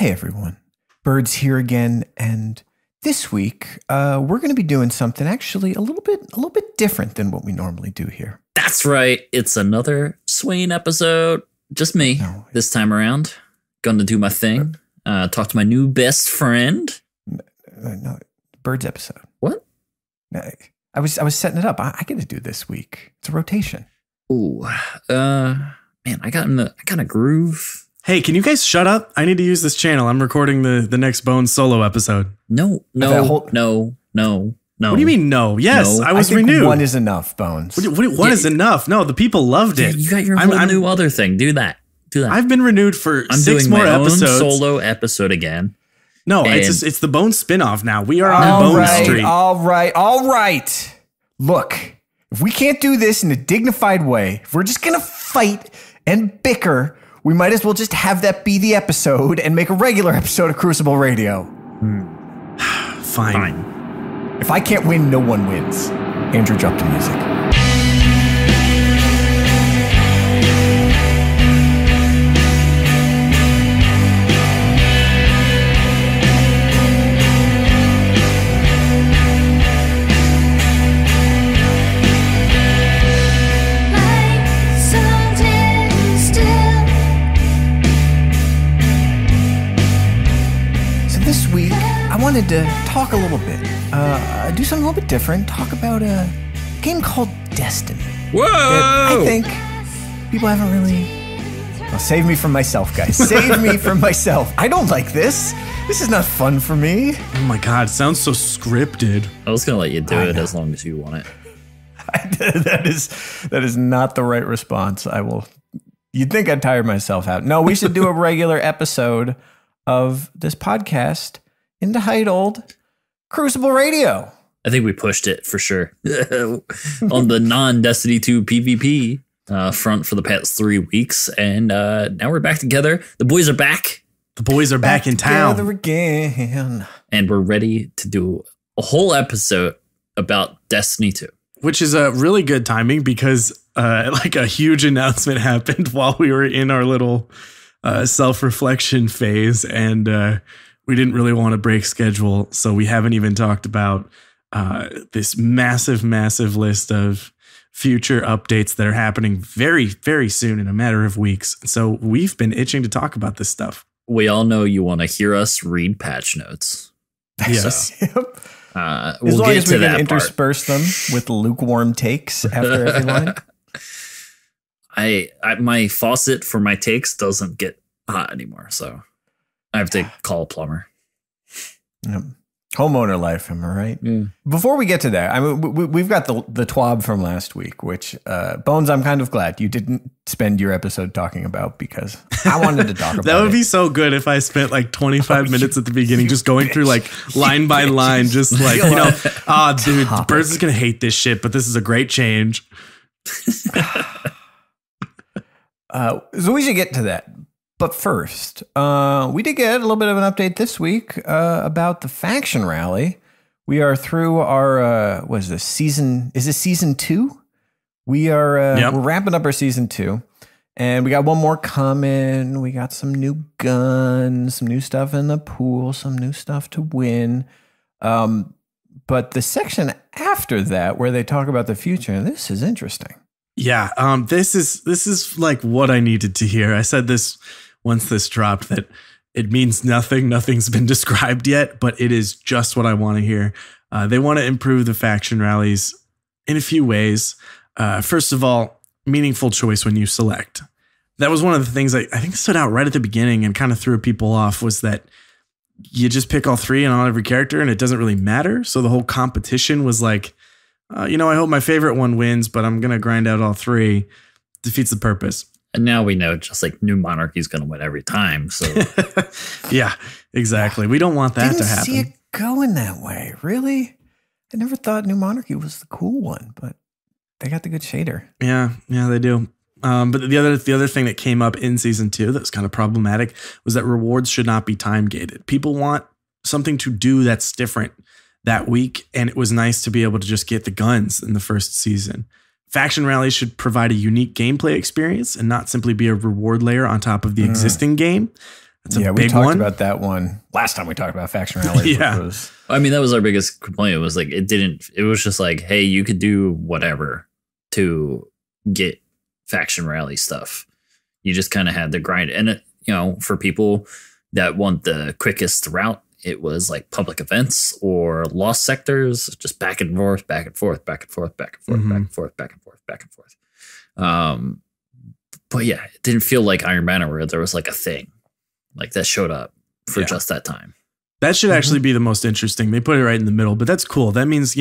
Hey everyone, Birds here again, and this week we're going to be doing something actually a little bit different than what we normally do here. That's right, it's another Swain episode. Just me this time around. Going to do my thing. Talk to my new best friend. No, Birds episode. What? No, I was setting it up. I get to do this week. It's a rotation. Ooh, man, I got a groove. Hey, can you guys shut up? I need to use this channel. I'm recording the next Bones solo episode. No. What do you mean no? Yes, no. I was I think renewed. One is enough, Bones. One is enough. No, the people loved it. You got your whole new other thing. Do that. I've been renewed for I'm 6 doing more my episodes. Own solo episode again. No, it's the Bones spinoff now. We are on Bones Street. All right. Look, if we can't do this in a dignified way, if we're just going to fight and bicker, we might as well just have that be the episode and make a regular episode of Crucible Radio. Fine. If I can't win, no one wins. Andrew, drop the music. This week, I wanted to talk a little bit, do something a little bit different, talk about a game called Destiny. Whoa! That I think people haven't really... Well, save me from myself, guys. Save me from myself. I don't like this. This is not fun for me. Oh my God, sounds so scripted. I was going to let you do it as long as you want it. That is not the right response. You'd think I'd tire myself out. No, we should do a regular episode of this podcast entitled Crucible Radio. I think we pushed it for sure on the non-Destiny 2 PvP front for the past 3 weeks. And now we're back together. The boys are back. The boys are back in town. Together again. And we're ready to do a whole episode about Destiny 2. Which is a really good timing because like a huge announcement happened while we were in our little self-reflection phase, and we didn't really want to break schedule, so we haven't even talked about this massive list of future updates that are happening very, very soon in a matter of weeks. So we've been itching to talk about this stuff. We all know you want to hear us read patch notes. Yes. Yep. We'll as long get as to we that can intersperse them with lukewarm takes after every line. I my faucet for my takes doesn't get hot anymore, so I have to call a plumber. Yep. Homeowner life, am I right? Yeah. Before we get to that, I mean, we've got the TWAB from last week, which Bones, I'm kind of glad you didn't spend your episode talking about because I wanted to talk about That would it. be so good if I spent like 25 minutes at the beginning just going through like line by line, just like, dude, Birds is going to hate this shit, but this is a great change. So we should get to that. But first, we did get a little bit of an update this week about the faction rally. We are through our, what is this, season? Is this season 2? We are we're wrapping up our season 2. And we got one more coming. We got some new guns, some new stuff in the pool, some new stuff to win. But the section after that, where they talk about the future, this is interesting. Yeah, this is like what I needed to hear. I said this once this dropped, that it means nothing. Nothing's been described yet, but it is just what I want to hear. They want to improve the faction rallies in a few ways. First of all, meaningful choice when you select. That was one of the things I think stood out right at the beginning and kind of threw people off, was that you just pick all 3 and on every character and it doesn't really matter. So the whole competition was like, I hope my favorite one wins, but I'm going to grind out all 3. Defeats the purpose. And now we know just like New Monarchy is going to win every time. So yeah, exactly. We don't want that to happen. Didn't see it going that way. Really? I never thought New Monarchy was the cool one, but they got the good shader. Yeah, they do. But the other thing that came up in season 2 that was kind of problematic was that rewards should not be time gated. People want something to do that's different that week, and it was nice to be able to just get the guns in the first season. Faction rallies should provide a unique gameplay experience and not simply be a reward layer on top of the existing game. That's a we big talked one. about that one last time we talked about faction rallies. Yeah. Which was, I mean, that was our biggest complaint. It was like, it was just like, hey, you could do whatever to get faction rally stuff. You just kind of had to grind. And, for people that want the quickest route, it was like public events or lost sectors, just back and forth, back and forth, back and forth, back and forth, back and forth, back and forth, back and forth. But yeah, it didn't feel like Iron Banner where there was like a thing like that showed up for just that time. That should actually be the most interesting. They put it right in the middle, but that's cool. That means,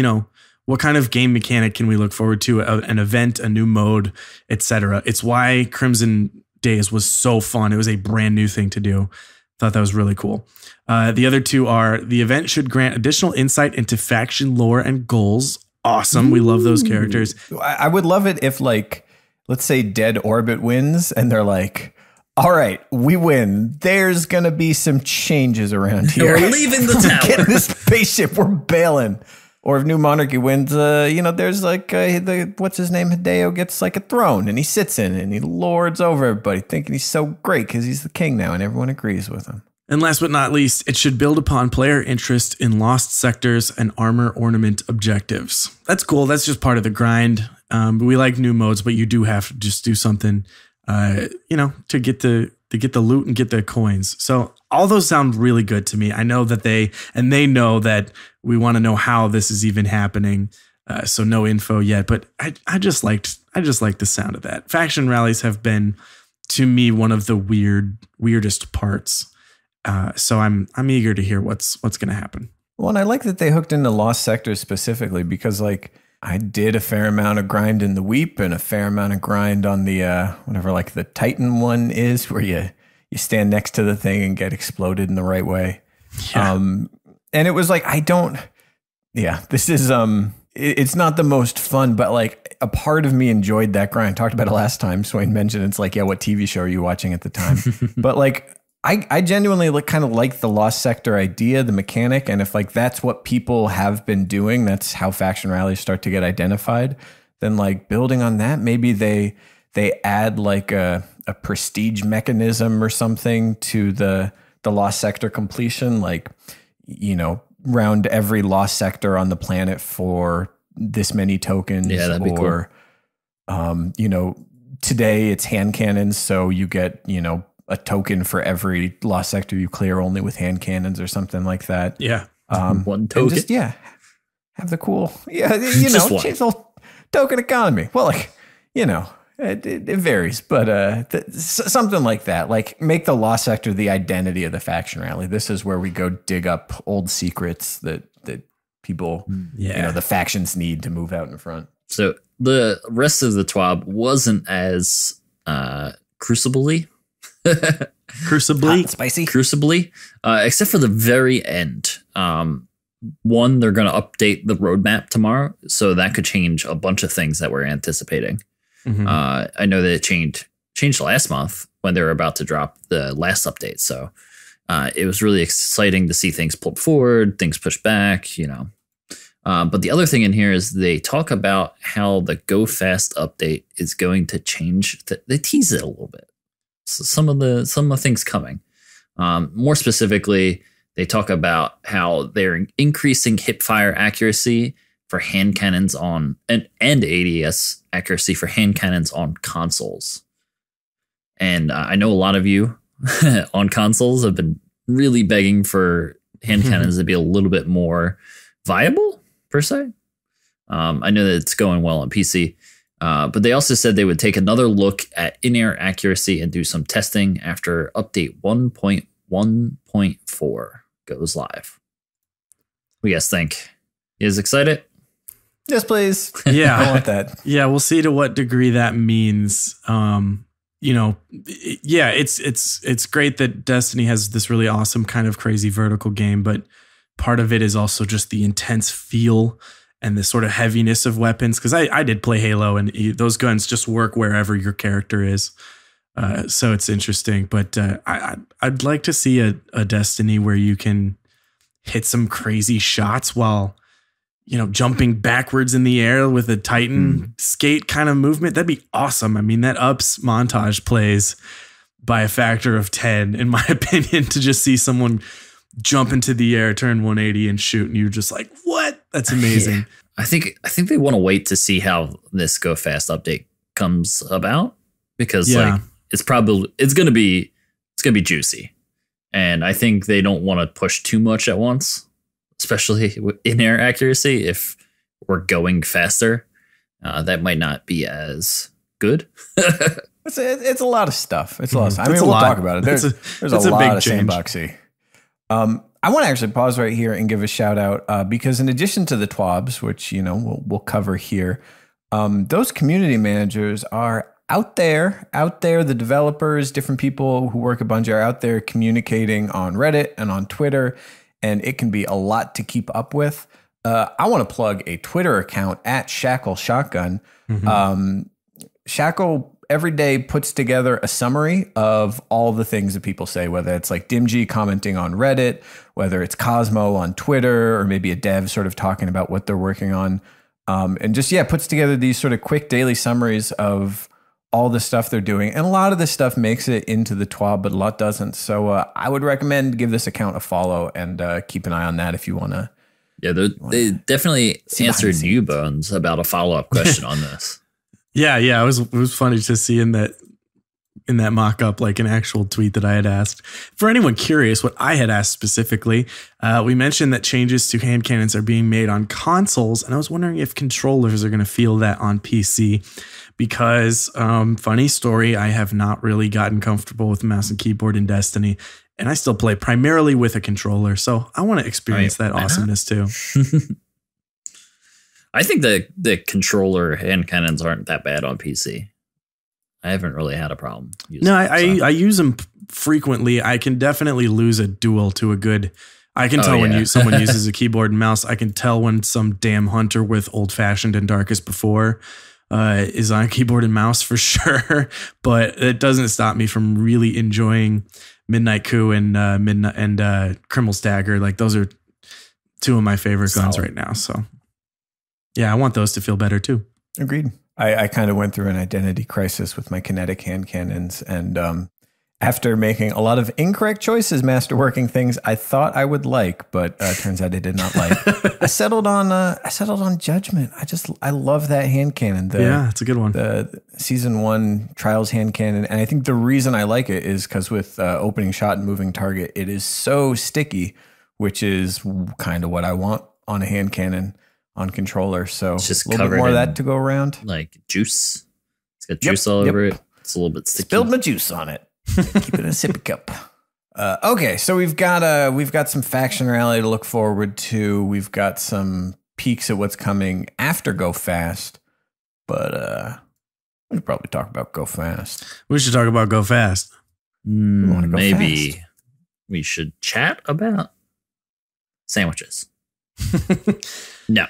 what kind of game mechanic can we look forward to? An event, a new mode, etc. It's why Crimson Days was so fun. It was a brand new thing to do. Thought that was really cool. The other two are the event should grant additional insight into faction lore and goals. Awesome. We love those characters. I would love it if, like, let's say Dead Orbit wins and they're like, all right, we win. There's going to be some changes around here. We're leaving the tower. Get this spaceship. We're bailing. Or if New Monarchy wins, there's like what's his name? Hideo gets like a throne and he sits in it and he lords over everybody, thinking he's so great because he's the king now and everyone agrees with him. And last but not least, it should build upon player interest in lost sectors and armor ornament objectives. That's cool. That's just part of the grind. We like new modes, but you do have to just do something, to get the loot and get the coins. So all those sound really good to me. I know that they know that we want to know how this is even happening. So no info yet, but I just liked the sound of that. Faction rallies have been, to me, one of the weirdest parts. So I'm eager to hear what's going to happen. Well, and I like that they hooked into lost sectors specifically because, like, I did a fair amount of grind in the Weep and a fair amount of grind on the whatever, like the Titan one is, where you stand next to the thing and get exploded in the right way. Yeah. And it was like, this is it's not the most fun, but like a part of me enjoyed that grind. Talked about it last time. Swain mentioned it's like, what TV show are you watching at the time? But like, I genuinely kind of like the lost sector idea, the mechanic. And if like that's what people have been doing, that's how faction rallies start to get identified, then like building on that, maybe they add like a prestige mechanism or something to the lost sector completion, like, round every lost sector on the planet for this many tokens. Yeah, that'd be cool. Today it's hand cannons, so you get, a token for every lost sector you clear only with hand cannons or something like that. Yeah. One token. Just, have the cool, change the whole token economy. Well, like, it varies, but something like that. Like, make the lost sector the identity of the faction rally. This is where we go dig up old secrets that people, the factions need to move out in front. So the rest of the TWAB wasn't as crucible-y. Crucibly, spicy, crucibly, except for the very end. One, they're going to update the roadmap tomorrow, so that could change a bunch of things that we're anticipating. Mm-hmm. I know that it changed last month when they were about to drop the last update. So it was really exciting to see things pulled forward, things pushed back. But the other thing in here is they talk about how the Go Fast update is going to change. They tease it a little bit. So some of the things coming. More specifically, they talk about how they're increasing hipfire accuracy for hand cannons on and ADS accuracy for hand cannons on consoles. And I know a lot of you on consoles have been really begging for hand cannons to be a little bit more viable, per se. I know that it's going well on PC. But they also said they would take another look at in-air accuracy and do some testing after update 1.1.4 goes live. What do you guys think? You guys excited? Yes, please. Yeah. I want that. Yeah, we'll see to what degree that means. It's great that Destiny has this really awesome kind of crazy vertical game, but part of it is also just the intense feel and the sort of heaviness of weapons. Because I did play Halo, and those guns just work wherever your character is. So it's interesting. But I'd like to see a Destiny where you can hit some crazy shots while, jumping backwards in the air with a Titan skate kind of movement. That'd be awesome. I mean, that ups montage plays by a factor of 10, in my opinion, to just see someone jump into the air, turn 180 and shoot. And you're just like, what? That's amazing. Yeah. I think they want to wait to see how this Go Fast update comes about, because like it's going to be juicy. And I think they don't want to push too much at once, especially in air accuracy. If we're going faster, that might not be as good. It's a lot of stuff. It's a lot of stuff. I mean, we'll talk about it. There's a lot of sandboxy. I want to actually pause right here and give a shout out because in addition to the TWABs, which, you know, we'll cover here, those community managers are out there. The developers, different people who work at Bungie are out there communicating on Reddit and on Twitter, and it can be a lot to keep up with. I want to plug a Twitter account at Shackle Shotgun. Shackle every day puts together a summary of all the things that people say, whether it's like Dimji commenting on Reddit, whether it's Cosmo on Twitter, or maybe a dev sort of talking about what they're working on. And just, puts together these sort of quick daily summaries of all the stuff they're doing. And a lot of this stuff makes it into the TWAB, but a lot doesn't. So I would recommend give this account a follow and keep an eye on that if you want to. Yeah, they definitely answered Bones about a follow-up question on this. Yeah. It was funny to see in that mock-up, like an actual tweet that I had asked. For anyone curious, what I had asked specifically, we mentioned that changes to hand cannons are being made on consoles, and I was wondering if controllers are going to feel that on PC. Because, funny story, I have not really gotten comfortable with mouse and keyboard in Destiny, and I still play primarily with a controller. So I want to experience that awesomeness too. I think the controller hand cannons aren't that bad on PC. I haven't really had a problem using them. I use them frequently. I can definitely lose a duel to a good. I can tell when someone uses a keyboard and mouse. I can tell when some damn hunter with Old Fashioned and Darkest Before is on keyboard and mouse for sure. But it doesn't stop me from really enjoying Midnight Coup and Criminal's Dagger. Like, those are two of my favorite guns right now. So yeah, I want those to feel better too. Agreed. I kind of went through an identity crisis with my kinetic hand cannons, and after making a lot of incorrect choices, masterworking things I thought I would like, but turns out I did not like. I settled on Judgment. I love that hand cannon. It's a good one. The Season 1 Trials hand cannon, and I think the reason I like it is because with opening shot and moving target, it is so sticky, which is kind of what I want on a hand cannon on controller. So just a little bit more of that to go around. Like juice. It's got juice all over it. It's a little bit sticky. Spilled my juice on it. Keep it in a sippy cup. Okay, so we've got some faction rally to look forward to. We've got some peeks at what's coming after Go Fast, but we should probably talk about Go Fast. We should talk about Go Fast. Maybe fast. We should chat about sandwiches. No.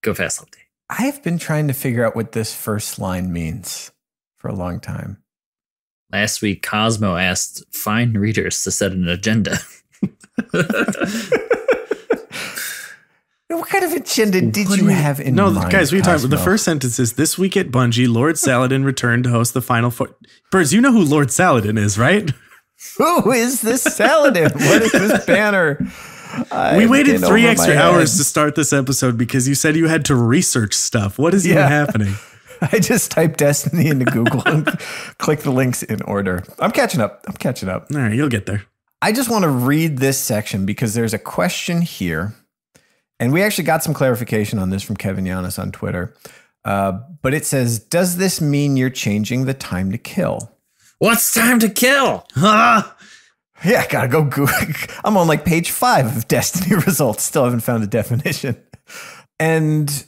Go Fast update. I have been trying to figure out what this first line means for a long time. Last week, Cosmo asked fine readers to set an agenda. What kind of agenda did you have in mind? No, guys, we talked about the first sentence is, this week at Bungie, Lord Saladin returned to host the final four. Birds, you know who Lord Saladin is, right? Who is this Saladin? What is this banner? We waited 3 extra hours to start this episode because you said you had to research stuff. What is even happening? I just typed Destiny into Google and click the links in order. I'm catching up. All right, you'll get there. I just want to read this section because there's a question here. And we actually got some clarification on this from Kevin Yanis on Twitter. But it says, does this mean you're changing the time to kill? What's time to kill? Yeah, I gotta go Google. I'm on like page 5 of Destiny results. Still haven't found a definition. And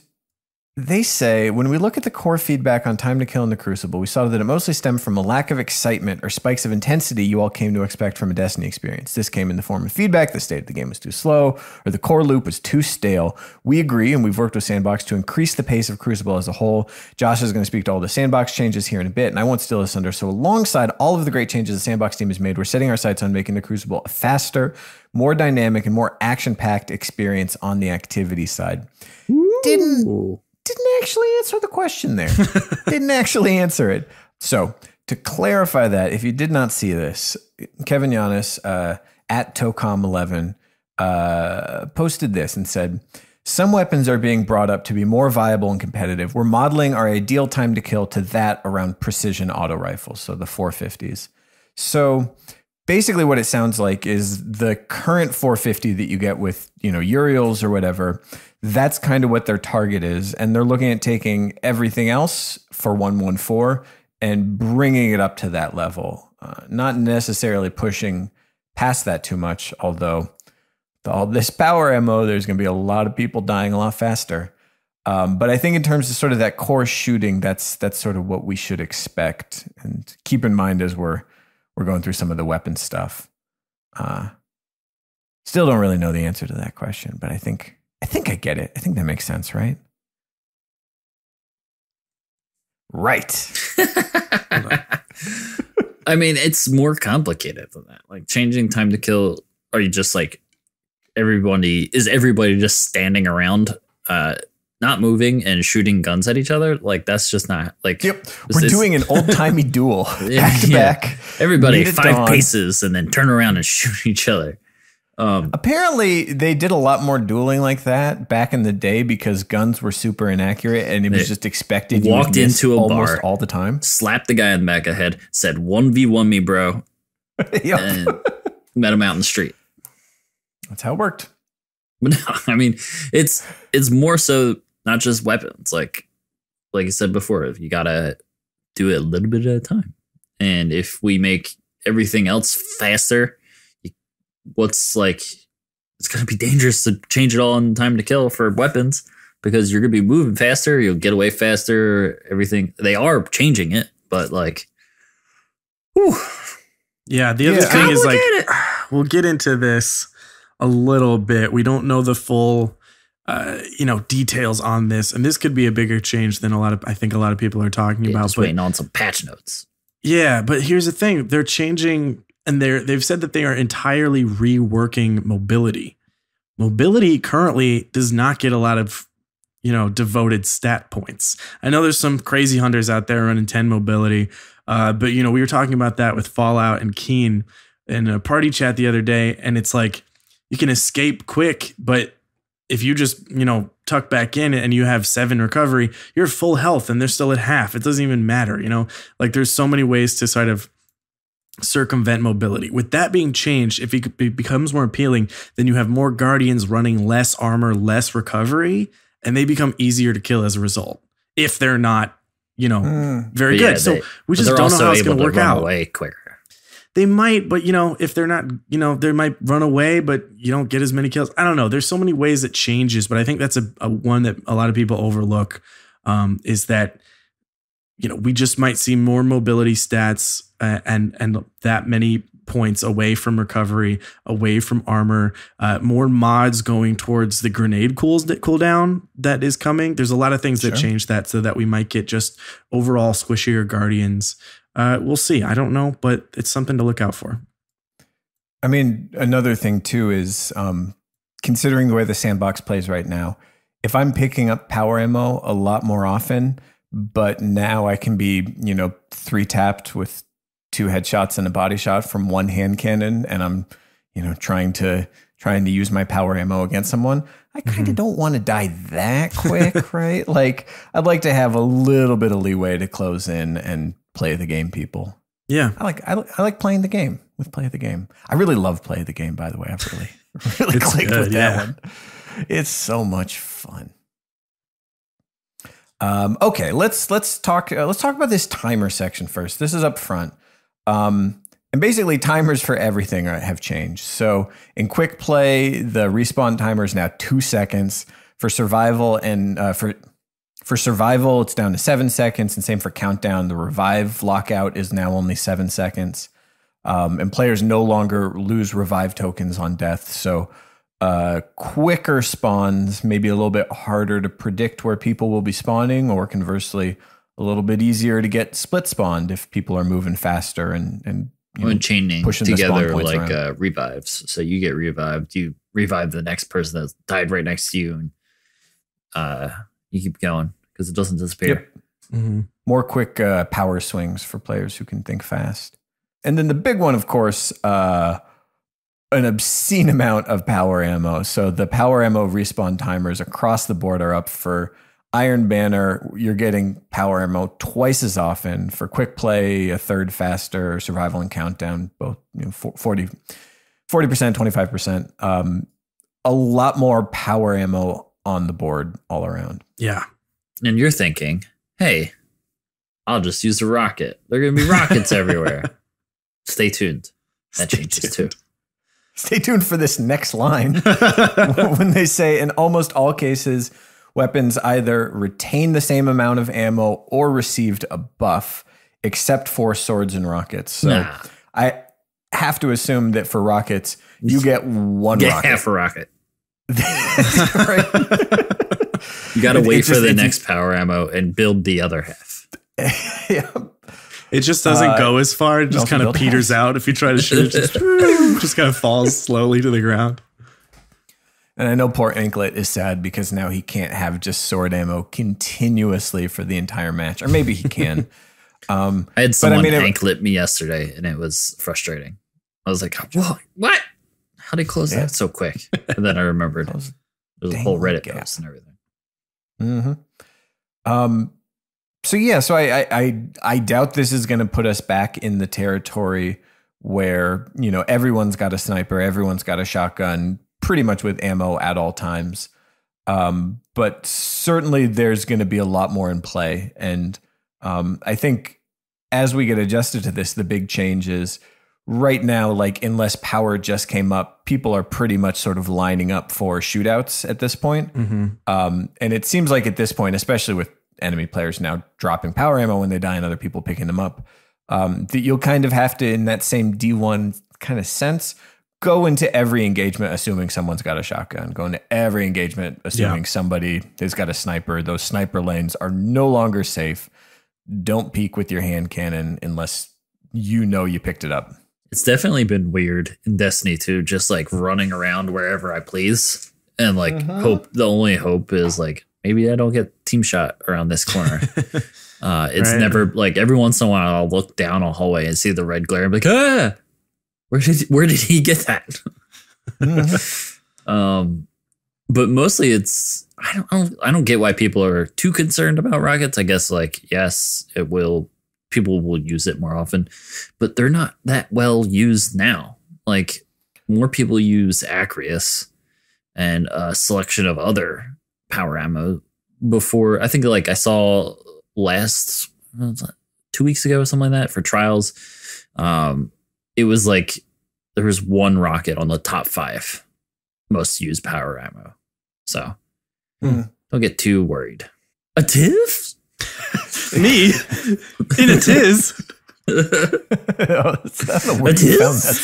they say, when we look at the core feedback on time to kill in the Crucible, we saw that it mostly stemmed from a lack of excitement or spikes of intensity you all came to expect from a Destiny experience. This came in the form of feedback. The state of the game was too slow, or the core loop was too stale. We agree, and we've worked with Sandbox to increase the pace of Crucible as a whole. Josh is going to speak to all the Sandbox changes here in a bit, and I won't steal this thunder. So alongside all of the great changes the Sandbox team has made, we're setting our sights on making the Crucible a faster, more dynamic, and more action-packed experience on the activity side. Didn't actually answer the question there. Didn't actually answer it. So to clarify that, if you did not see this, Kevin Yanis at Tocom11 posted this and said, some weapons are being brought up to be more viable and competitive. We're modeling our ideal time to kill to that around precision auto rifles, so the 450s. So basically what it sounds like is the current 450 that you get with, Uriels or whatever, that's kind of what their target is. And they're looking at taking everything else for 114 and bringing it up to that level. Not necessarily pushing past that too much, although all this power ammo, there's going to be a lot of people dying a lot faster. But I think in terms of sort of that core shooting, that's sort of what we should expect. And keep in mind as we're going through some of the weapon stuff. Still don't really know the answer to that question, but I think I get it. I think that makes sense, right? Right. I mean, it's more complicated than that. Like changing time to kill. Are you just like everybody just standing around, not moving and shooting guns at each other? Like that's just not like. Yep, we're doing an old timey duel back to back. Everybody 5 paces and then turn around and shoot each other. Apparently, they did a lot more dueling like that back in the day because guns were super inaccurate and it was just expected. You walked into a almost bar all the time, slapped the guy in the back of the head, said 1v1 me, bro, and met him out in the street. That's how it worked. But no, I mean, it's more so not just weapons. Like I said before, you gotta do it a little bit at a time. And if we make everything else faster, it's going to be dangerous to change it all in time to kill for weapons because you're going to be moving faster. You'll get away faster. Everything. They are changing it, but whew. Yeah. The other thing is we'll get into this a little bit. We don't know the full, details on this, and this could be a bigger change than I think a lot of people are talking about. Just waiting on some patch notes. Yeah. But here's the thing. They're changing. And they've said that they are entirely reworking mobility. Mobility currently does not get a lot of, devoted stat points. I know there's some crazy hunters out there running 10 mobility. But, we were talking about that with Fallout and Keen in a party chat the other day. And it's like you can escape quick. But if you just, tuck back in and you have 7 recovery, you're full health and they're still at half. It doesn't even matter. There's so many ways to sort of circumvent mobility. With that being changed, if it becomes more appealing, then you have more guardians running less armor, less recovery, and they become easier to kill as a result. If they're not, very good. So we just don't know how it's going to work out. Away quicker. They might, but if they're not, they might run away, but you don't get as many kills. I don't know. There's so many ways it changes, but I think that's a one that a lot of people overlook. Is that we just might see more mobility stats and that many points away from recovery, away from armor, more mods going towards the grenade cooldown that is coming. There's a lot of things that change that so that we might get just overall squishier guardians. We'll see. I don't know, but it's something to look out for. I mean, another thing too is considering the way the sandbox plays right now, if I'm picking up power ammo a lot more often, but now I can be, 3-tapped with 2 headshots and a body shot from one hand cannon, and I'm, trying to use my power ammo against someone. I kind of don't want to die that quick, right? Like I'd like to have a little bit of leeway to close in and play the game, people. Yeah, I like playing the game with Play the Game. I really love Play the Game, by the way. I've really clicked with that one. It's so much fun. Okay, let's talk about this timer section first. This is up front. And basically timers for everything have changed. So in quick play, the respawn timer is now 2 seconds. For survival and for survival, it's down to 7 seconds, and same for countdown. The revive lockout is now only 7 seconds. And players no longer lose revive tokens on death. So quicker spawns, maybe a little bit harder to predict where people will be spawning, or conversely, a little bit easier to get split spawned if people are moving faster and chaining together like revives. So you get revived, you revive the next person that died right next to you, and you keep going because it doesn't disappear. More quick power swings for players who can think fast. And then the big one, of course, an obscene amount of power ammo. So the power ammo respawn timers across the board are up. For Iron Banner, you're getting power ammo twice as often. For quick play, a third faster. Survival and countdown, both 40%, 25%. A lot more power ammo on the board all around. Yeah. And you're thinking, hey, I'll just use a rocket. There are going to be rockets everywhere. Stay tuned. That changes too. Stay tuned for this next line when they say in almost all cases, weapons either retain the same amount of ammo or received a buff, except for swords and rockets. So I have to assume that for rockets, you get one rocket. Half a rocket. Right. You got to wait for the next power ammo and build the other half. Yeah. It just doesn't go as far. It just kind of peters out if you try to shoot it. Just kind of falls slowly to the ground. And I know poor Anklet is sad because now he can't have just sword ammo continuously for the entire match. Or maybe he can. I had someone anklet me yesterday, and it was frustrating. I was like, what? How did he close that so quick? And then I remembered there's a whole Reddit post and everything. Mm-hmm. So I doubt this is going to put us back in the territory where, everyone's got a sniper, everyone's got a shotgun, pretty much with ammo at all times. But certainly there's going to be a lot more in play. And I think as we get adjusted to this, the big change is right now, like unless power just came up, people are pretty much sort of lining up for shootouts at this point. And it seems like at this point, especially with enemy players now dropping power ammo when they die and other people picking them up, that you'll kind of have to, in that same D1 kind of sense, go into every engagement assuming someone's got a shotgun. Go into every engagement assuming somebody has got a sniper. Those sniper lanes are no longer safe. Don't peek with your hand cannon unless you picked it up. It's definitely been weird in Destiny 2, just like running around wherever I please. And like the only hope is like, maybe I don't get team shot around this corner. It's never like every once in a while I'll look down a hallway and see the red glare and be like, where did he get that? But mostly it's, I don't get why people are too concerned about rockets. I guess like, yes, people will use it more often, but they're not that well used now. Like more people use Acreus and a selection of other power ammo before. I think like I saw last 2 weeks ago or something like that for trials. It was like there was one rocket on the top 5 most used power ammo. So don't get too worried. A tiff? Me? In a tiz? That's not the word you found that,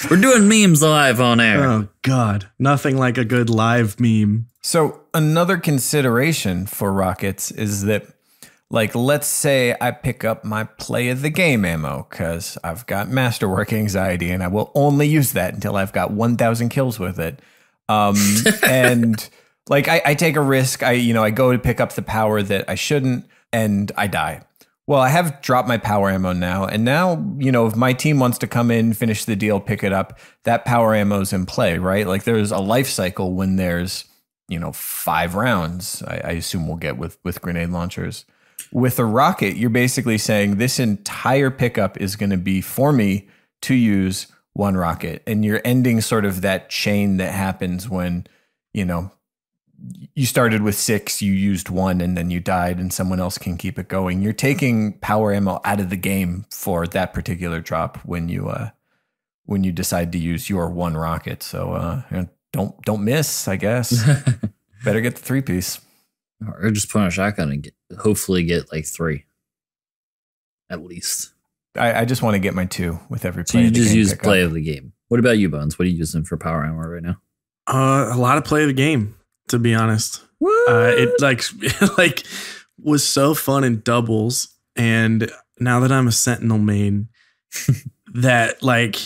Swain. We're doing memes live on air. Oh, God. Nothing like a good live meme. So another consideration for rockets is that, like, let's say I pick up my play of the game ammo because I've got masterwork anxiety and I will only use that until I've got 1,000 kills with it. And like I take a risk. I go to pick up the power that I shouldn't and I die. Well, I have dropped my power ammo now. And now, if my team wants to come in, finish the deal, pick it up, that power ammo's in play, right? Like there's a life cycle when there's, 5 rounds, I assume we'll get with grenade launchers. With a rocket, you're basically saying this entire pickup is going to be for me to use one rocket. And you're ending sort of that chain that happens when, you started with 6, you used 1, and then you died, and someone else can keep it going. You're taking power ammo out of the game for that particular drop when you decide to use your one rocket. So don't miss, I guess. Better get the 3-piece, or just put on a shotgun and hopefully get like 3, at least. I just want to get my 2 with every play. So you just use play of the game. What about you, Bones? What are you using for power ammo right now? A lot of play of the game, to be honest. It was so fun in doubles, and now that I'm a Sentinel main, that like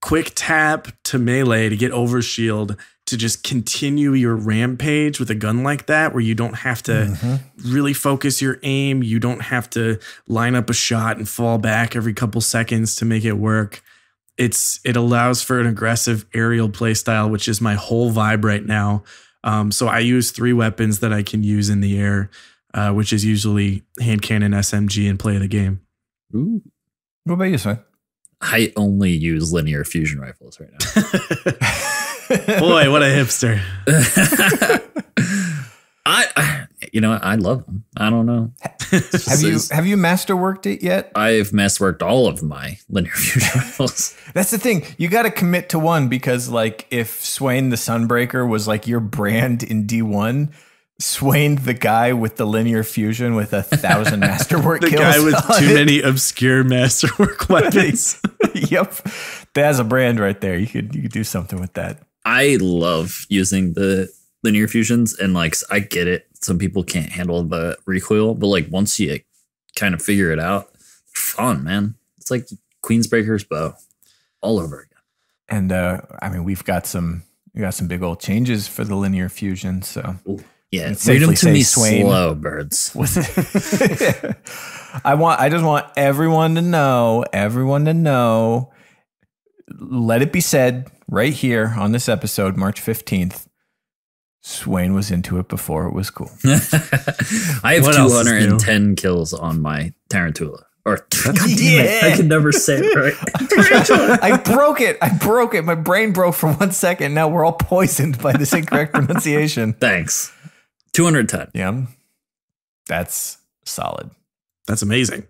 quick tap to melee to get over shield to just continue your rampage with a gun like that, where you don't have to really focus your aim. You don't have to line up a shot and fall back every couple seconds to make it work. It allows for an aggressive aerial play style, which is my whole vibe right now. So I use 3 weapons that I can use in the air, which is usually hand cannon, SMG, and play of the game. Ooh. What about you, Swain? I only use linear fusion rifles right now. Boy, what a hipster. I love them. I don't know. Have you masterworked it yet? I've masterworked all of my linear fusion rifles. That's the thing. You got to commit to one, because like if Swain the Sunbreaker was like your brand in D1, Swain the guy with the linear fusion with 1,000 masterwork the kills. guy with too many obscure masterwork weapons. Yep. That's a brand right there. You could do something with that. I love using the linear fusions, and like I get it. Some people can't handle the recoil, but like once you kind of figure it out, it's fun, man. It's like Queensbreaker's bow all over again. And I mean, we got some big old changes for the linear fusion. So ooh, yeah, read safely them to me Swain, slow, birds. I just want everyone to know. Let it be said right here on this episode, March 15th. Swain was into it before it was cool. I have 210 kills on my Tarantula. Or I can never say it right. I broke it. My brain broke for 1 second. Now we're all poisoned by this incorrect pronunciation. Thanks. 210. Yeah. That's solid. That's amazing.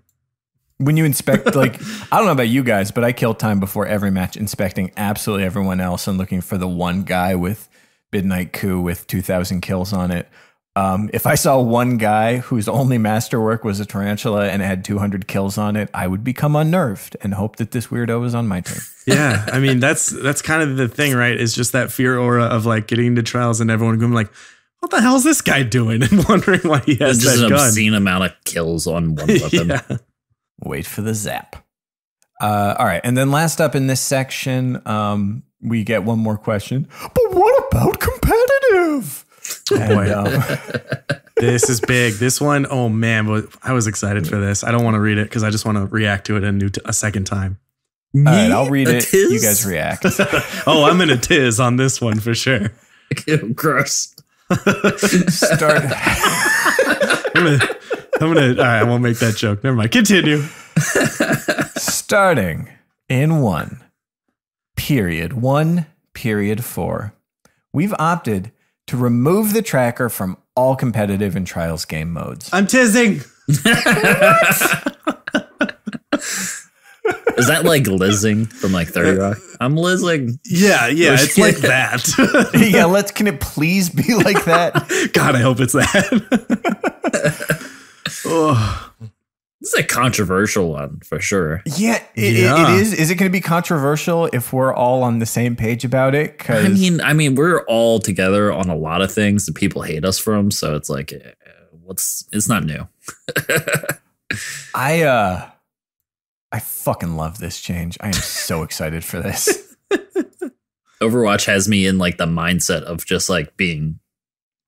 When you inspect, like, I don't know about you guys, but I kill time before every match inspecting absolutely everyone else and looking for the one guy with Midnight Coup with 2,000 kills on it. If I saw one guy whose only masterwork was a tarantula and it had 200 kills on it, I would become unnerved and hope that this weirdo was on my team. Yeah, I mean, that's kind of the thing, right? It's just that fear aura of like getting into trials and everyone going like, what the hell is this guy doing? And wondering why he has just that an gun. obscene amount of kills on one weapon. Yeah. Wait for the zap. All right. And then last up in this section, we get one more question. But what about competitive? This is big. This one, oh man, I was excited for this. I don't want to read it because I just want to react to it a second time. All right, I'll read it. You guys react. Oh, I'm in a tiz on this one for sure. Gross. Start. I'm gonna. All right, I won't make that joke. Never mind. Continue. Starting in 1:4, we've opted to remove the tracker from all competitive and trials game modes. I'm tizzing. Is that like lizzing from like 30 Rock? I'm lizzing. Yeah, it's like that. Yeah, can it please be like that? God, I hope it's that. Oh. This is a controversial one for sure. Yeah, it is. Is it going to be controversial if we're all on the same page about it? I mean, we're all together on a lot of things that people hate us from. So it's like, it's not new. I fucking love this change. I am so excited for this. Overwatch has me in like the mindset of just like being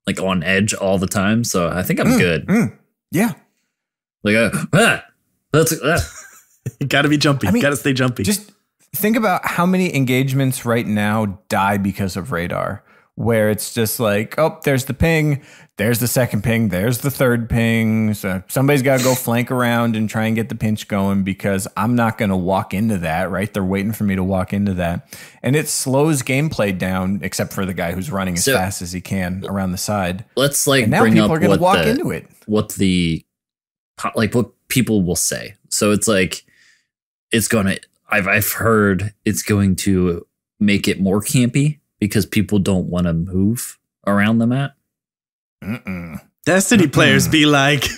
like on edge all the time. So I think I'm good. Yeah. Like, you gotta be jumpy. I mean, gotta stay jumpy. Just think about how many engagements right now die because of radar, where it's just like, oh, there's the ping, there's the second ping, there's the third ping. So somebody's got to go flank around and try and get the pinch going because I'm not going to walk into that, right? They're waiting for me to walk into that. And it slows gameplay down, except for the guy who's running as fast as he can around the side. Let's like and now bring people up are going to walk into it. What people will say. So it's like, I've heard it's going to make it more campy because people don't want to move around the map. Destiny players be like,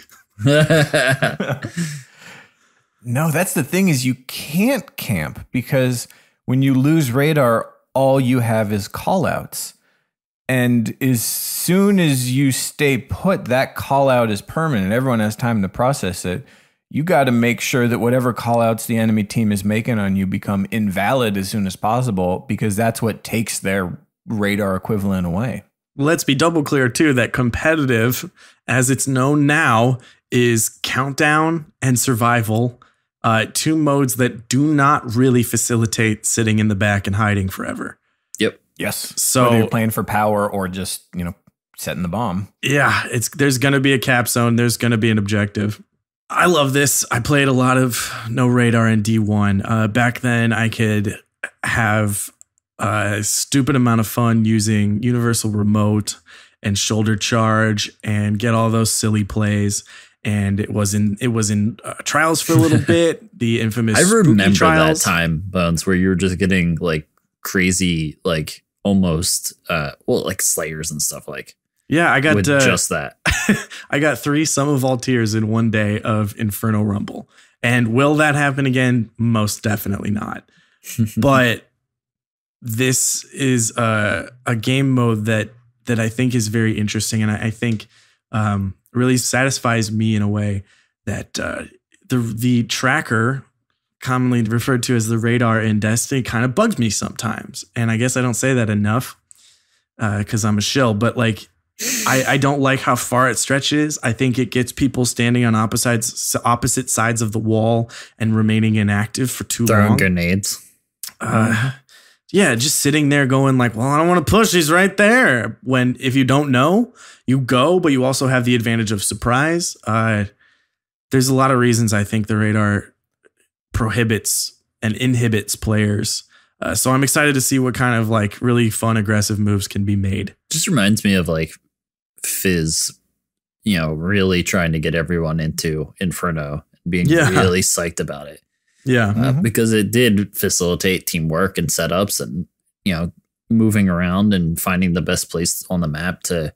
no, that's the thing is you can't camp because when you lose radar, all you have is callouts. And as soon as you stay put, that call out is permanent. Everyone has time to process it. You got to make sure that whatever call outs the enemy team is making on you become invalid as soon as possible because that's what takes their radar equivalent away. Let's be double clear, too, that competitive, as it's known now, is countdown and survival, 2 modes that do not really facilitate sitting in the back and hiding forever. Yep. Yes. So whether you're playing for power or just, setting the bomb. Yeah, there's going to be a cap zone. There's going to be an objective. I love this. I played a lot of No Radar in D1. Back then, I could have a stupid amount of fun using Universal Remote and Shoulder Charge and get all those silly plays. And it was in Trials for a little bit. The infamous I remember Trials. that time, Bones, where you were just getting like crazy, like almost like Slayers and stuff like. Yeah, I got with just that. I got 3 Sum of All Tears in one day of Inferno Rumble. And will that happen again? Most definitely not. But this is a game mode that I think is very interesting, and I think really satisfies me in a way that the tracker, commonly referred to as the radar in Destiny, kind of bugs me sometimes. And I guess I don't say that enough because I'm a shill, but like I don't like how far it stretches. I think it gets people standing on opposite sides of the wall and remaining inactive for too long. Throwing grenades. Yeah, just sitting there going like, well, I don't want to push. He's right there. When if you don't know, you go, but you also have the advantage of surprise. There's a lot of reasons I think the radar prohibits and inhibits players. So I'm excited to see what kind of like really fun, aggressive moves can be made. Just reminds me of like Fizz, really trying to get everyone into Inferno and being really psyched about it. Yeah. Because it did facilitate teamwork and setups and, moving around and finding the best place on the map to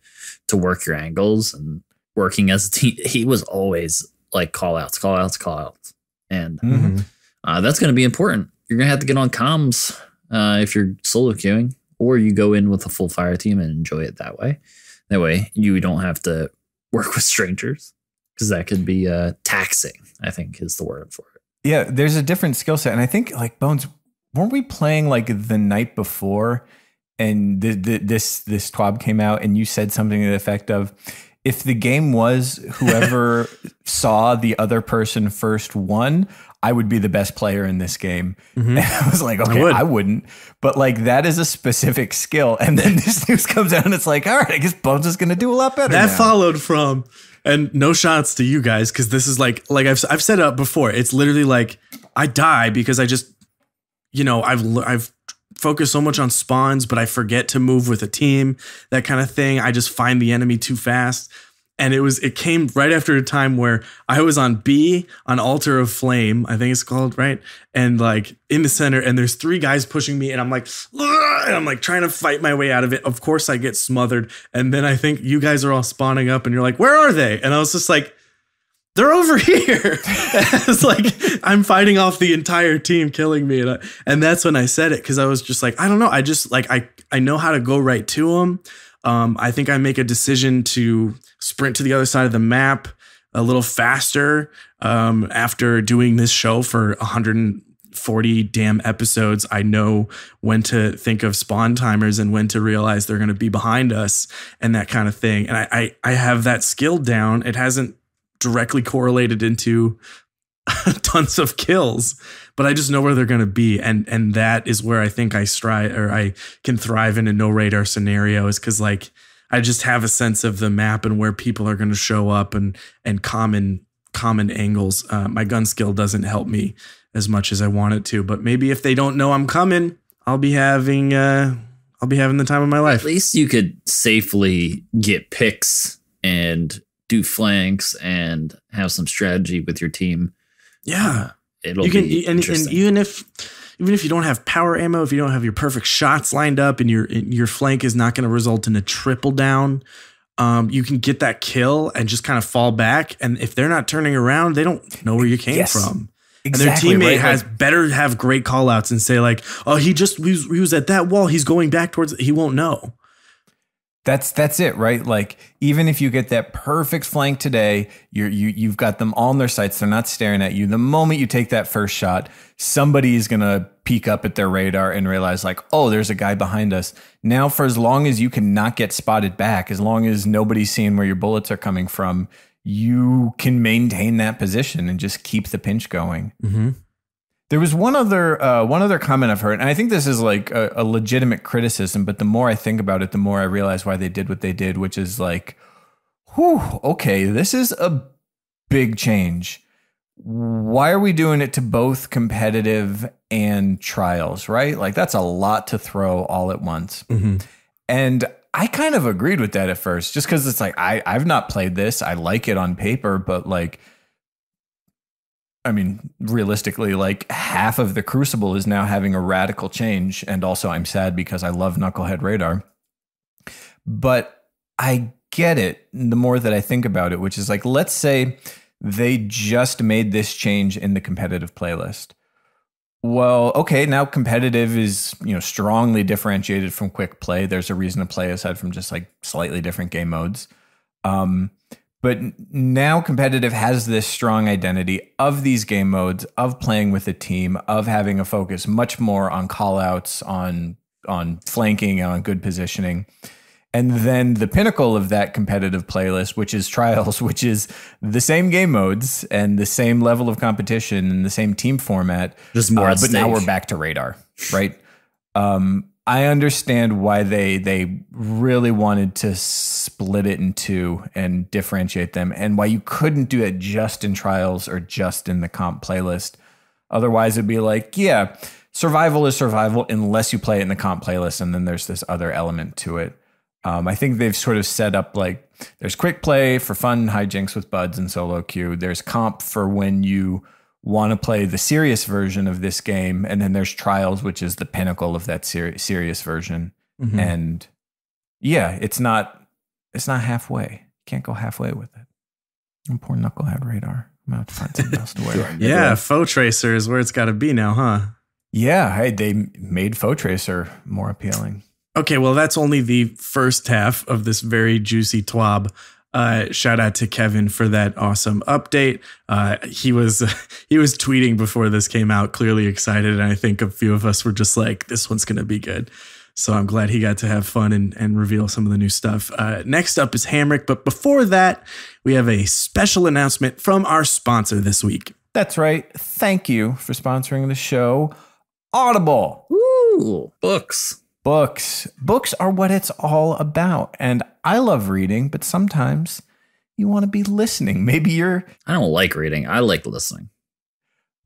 work your angles and working as a team. He was always like call outs. And that's going to be important. You're going to have to get on comms if you're solo queuing, or you go in with a full fire team and enjoy it that way. That way you don't have to work with strangers, because that could be taxing, I think is the word for it. Yeah, there's a different skill set. And I think, like, Bones, weren't we playing like the night before and this TWAB came out and you said something to the effect of, if the game was whoever saw the other person first won, I would be the best player in this game. And I was like, okay, I wouldn't. But like, that is a specific skill. And then this news comes out and it's like, all right, I guess Bones is going to do a lot better. That now. followed from, and no shots to you guys, because this is like I've set it up before. It's literally like I die because I just, I've focused so much on spawns, but I forget to move with a team, that kind of thing. I just find the enemy too fast. And it came right after a time where I was on B on Altar of Flame, I think it's called, right? And like in the center, and there's 3 guys pushing me, and I'm like, trying to fight my way out of it. Of course I get smothered. And then I think you guys are all spawning up and you're like, where are they? And I was just like, they're over here. It's like, I'm fighting off the entire team killing me. And that's when I said it, because I was just like, I don't know. I just like, I know how to go right to them. I think I make a decision to sprint to the other side of the map a little faster after doing this show for 140 damn episodes. I know when to think of spawn timers and when to realize they're going to be behind us and that kind of thing. And I have that skill down. It hasn't directly correlated into tons of kills, but I just know where they're going to be. And that is where I think I can thrive in a no radar scenario, is because like I just have a sense of the map and where people are going to show up and common angles. My gun skill doesn't help me as much as I want it to, but maybe if they don't know I'm coming, I'll be having the time of my life. At least you could safely get picks and do flanks and have some strategy with your team. Yeah, it'll be interesting. And even if you don't have power ammo, if you don't have your perfect shots lined up, and your flank is not going to result in a triple down, you can get that kill and just kind of fall back. And if they're not turning around, they don't know where you came from. Exactly, and their teammate better have great call outs and say like, oh, he was at that wall. He's going back towards. He won't know. That's it, right? Like, even if you get that perfect flank today, you've got them all in their sights. They're not staring at you. The moment you take that first shot, somebody is going to peek up at their radar and realize like, oh, there's a guy behind us. Now, for as long as you cannot get spotted back, as long as nobody's seeing where your bullets are coming from, you can maintain that position and just keep the pinch going. Mm-hmm. There was one other comment I've heard, and I think this is like a legitimate criticism, but the more I think about it, the more I realize why they did what they did, which is like, whew, okay, this is a big change. Why are we doing it to both competitive and trials, right? Like, that's a lot to throw all at once. Mm-hmm. And I kind of agreed with that at first, just because it's like, I've not played this. I like it on paper, but like, I mean, realistically, like half of the Crucible is now having a radical change. And also I'm sad because I love Knucklehead Radar. But I get it the more that I think about it, which is like, let's say they just made this change in the competitive playlist. Well, okay, now competitive is, strongly differentiated from quick play. There's a reason to play aside from just like slightly different game modes. But now competitive has this strong identity of these game modes, of playing with a team, of having a focus much more on callouts, on flanking, on good positioning. And then the pinnacle of that competitive playlist, which is trials, which is the same game modes and the same level of competition and the same team format. Just more at but stake. Now we're back to radar, right? I understand why they really wanted to split it in two and differentiate them, and why you couldn't do it just in trials or just in the comp playlist. Otherwise, it'd be like, yeah, survival is survival unless you play it in the comp playlist, and then there's this other element to it. I think they've sort of set up like there's quick play for fun hijinks with buds and solo queue. There's comp for when you want to play the serious version of this game, and then there's trials, which is the pinnacle of that serious version. Mm-hmm. And yeah, it's not halfway. Can't go halfway with it. And poor Knucklehead Radar. I'm gonna have to find something else to wear. Yeah, Foe Tracer is where it's got to be now, huh? Yeah, hey, they made Foe Tracer more appealing. Okay, well, that's only the first half of this very juicy TWAB. Shout out to Kevin for that awesome update. He was tweeting before this came out, clearly excited, and I think a few of us were just like, "This one's gonna be good." So I'm glad he got to have fun and reveal some of the new stuff. Next up is Hamrick, but before that, we have a special announcement from our sponsor this week. That's right. Thank you for sponsoring the show, Audible. Ooh, books. Books are what it's all about. And I love reading, but sometimes you want to be listening. I don't like reading. I like listening.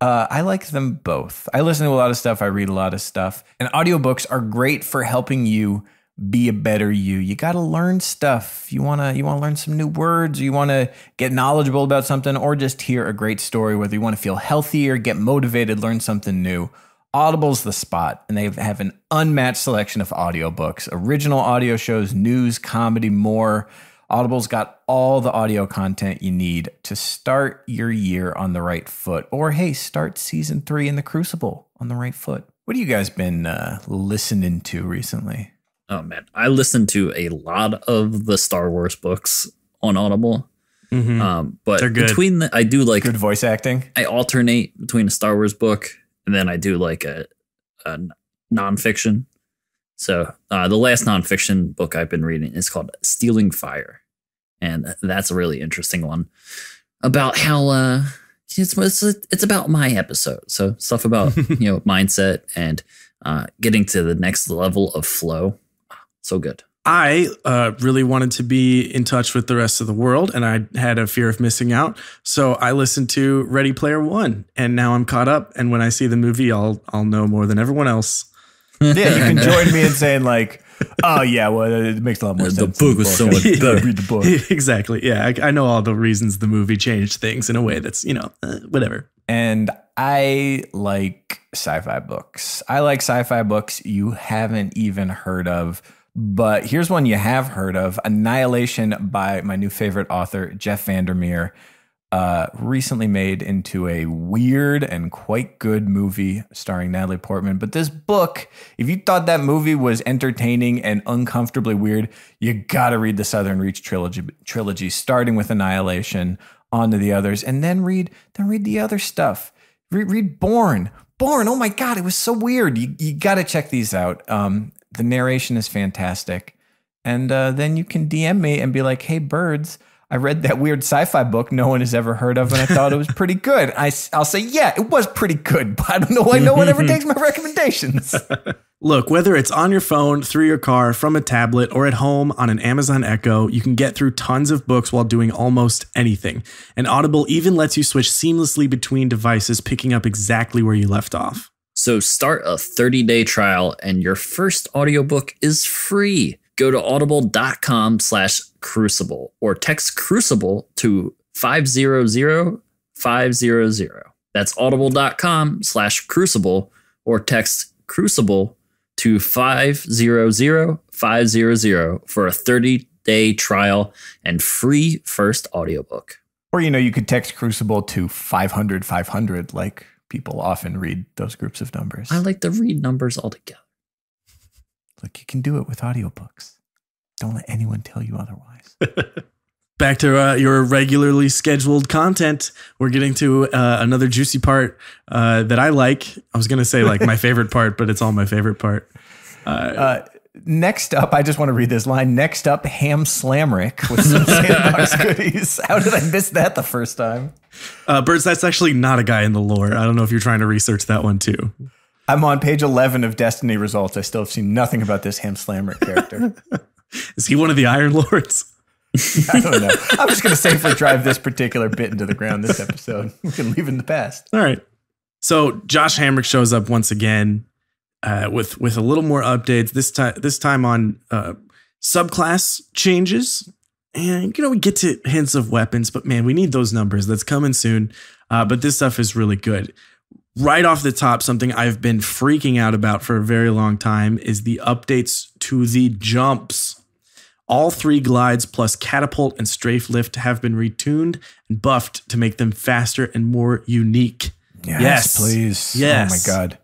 I like them both. I listen to a lot of stuff. I read a lot of stuff. And audiobooks are great for helping you be a better you. You got to learn stuff. You want to learn some new words, or you want to get knowledgeable about something, or just hear a great story, whether you want to feel healthier, get motivated, learn something new. Audible's the spot, and they have an unmatched selection of audiobooks, original audio shows, news, comedy, more. Audible's got all the audio content you need to start your year on the right foot, or hey, start season 3 in the Crucible on the right foot. What have you guys been listening to recently? Oh man, I listen to a lot of the Star Wars books on Audible. Mm-hmm. But they're good. I do like good voice acting. I alternate between a Star Wars book and then I do like a nonfiction. So the last nonfiction book I've been reading is called Stealing Fire. And that's a really interesting one about how it's about my episode. So stuff about, mindset and getting to the next level of flow. So good. I really wanted to be in touch with the rest of the world, and I had a fear of missing out. So I listened to Ready Player One, and now I'm caught up. And when I see the movie, I'll know more than everyone else. Yeah, you can join me in saying like, oh yeah, well, it makes a lot more sense. The book was so much better. Read the book. Exactly. Yeah, I know all the reasons the movie changed things in a way that's whatever. And I like sci-fi books. I like sci-fi books you haven't even heard of. But here's one you have heard of, Annihilation by my new favorite author, Jeff Vandermeer. recently made into a weird and quite good movie starring Natalie Portman. But this book, if you thought that movie was entertaining and uncomfortably weird, you got to read the Southern Reach trilogy, starting with Annihilation, on to the others, and then read the other stuff. Read Born. Oh my God, it was so weird. You got to check these out. The narration is fantastic. And then you can DM me and be like, hey, Birds, I read that weird sci-fi book no one has ever heard of, and I thought it was pretty good. I'll say, yeah, it was pretty good, but I don't know why no one ever takes my recommendations. Look, whether it's on your phone, through your car, from a tablet, or at home on an Amazon Echo, you can get through tons of books while doing almost anything. And Audible even lets you switch seamlessly between devices, picking up exactly where you left off. So start a 30-day trial, and your first audiobook is free. Go to audible.com/crucible or text Crucible to 500-500. That's audible.com/crucible or text Crucible to 500-500 for a 30-day trial and free first audiobook. Or, you could text Crucible to 500-500, like people often read those groups of numbers. I like to read numbers altogether. Look, you can do it with audiobooks. Don't let anyone tell you otherwise. Back to your regularly scheduled content. We're getting to another juicy part that I like. I was going to say like my favorite part, but it's all my favorite part. Next up, I just want to read this line. Next up, Ham Slamrick with some Sandbox goodies. How did I miss that the first time? Birds, that's actually not a guy in the lore. I don't know if you're trying to research that one too. I'm on page 11 of Destiny results. I still have seen nothing about this Ham Slamrick character. Is he one of the Iron Lords? I don't know. I'm just going to safely drive this particular bit into the ground this episode. We can leave it in the past. All right. So Josh Hamrick shows up once again with a little more updates. This time on subclass changes. And, we get to hints of weapons, but man, we need those numbers. That's coming soon. But this stuff is really good. Right off the top, something I've been freaking out about for a very long time is the updates to the jumps. All 3 glides plus catapult and strafe lift have been retuned and buffed to make them faster and more unique. Yes, please. Yes. Oh my God.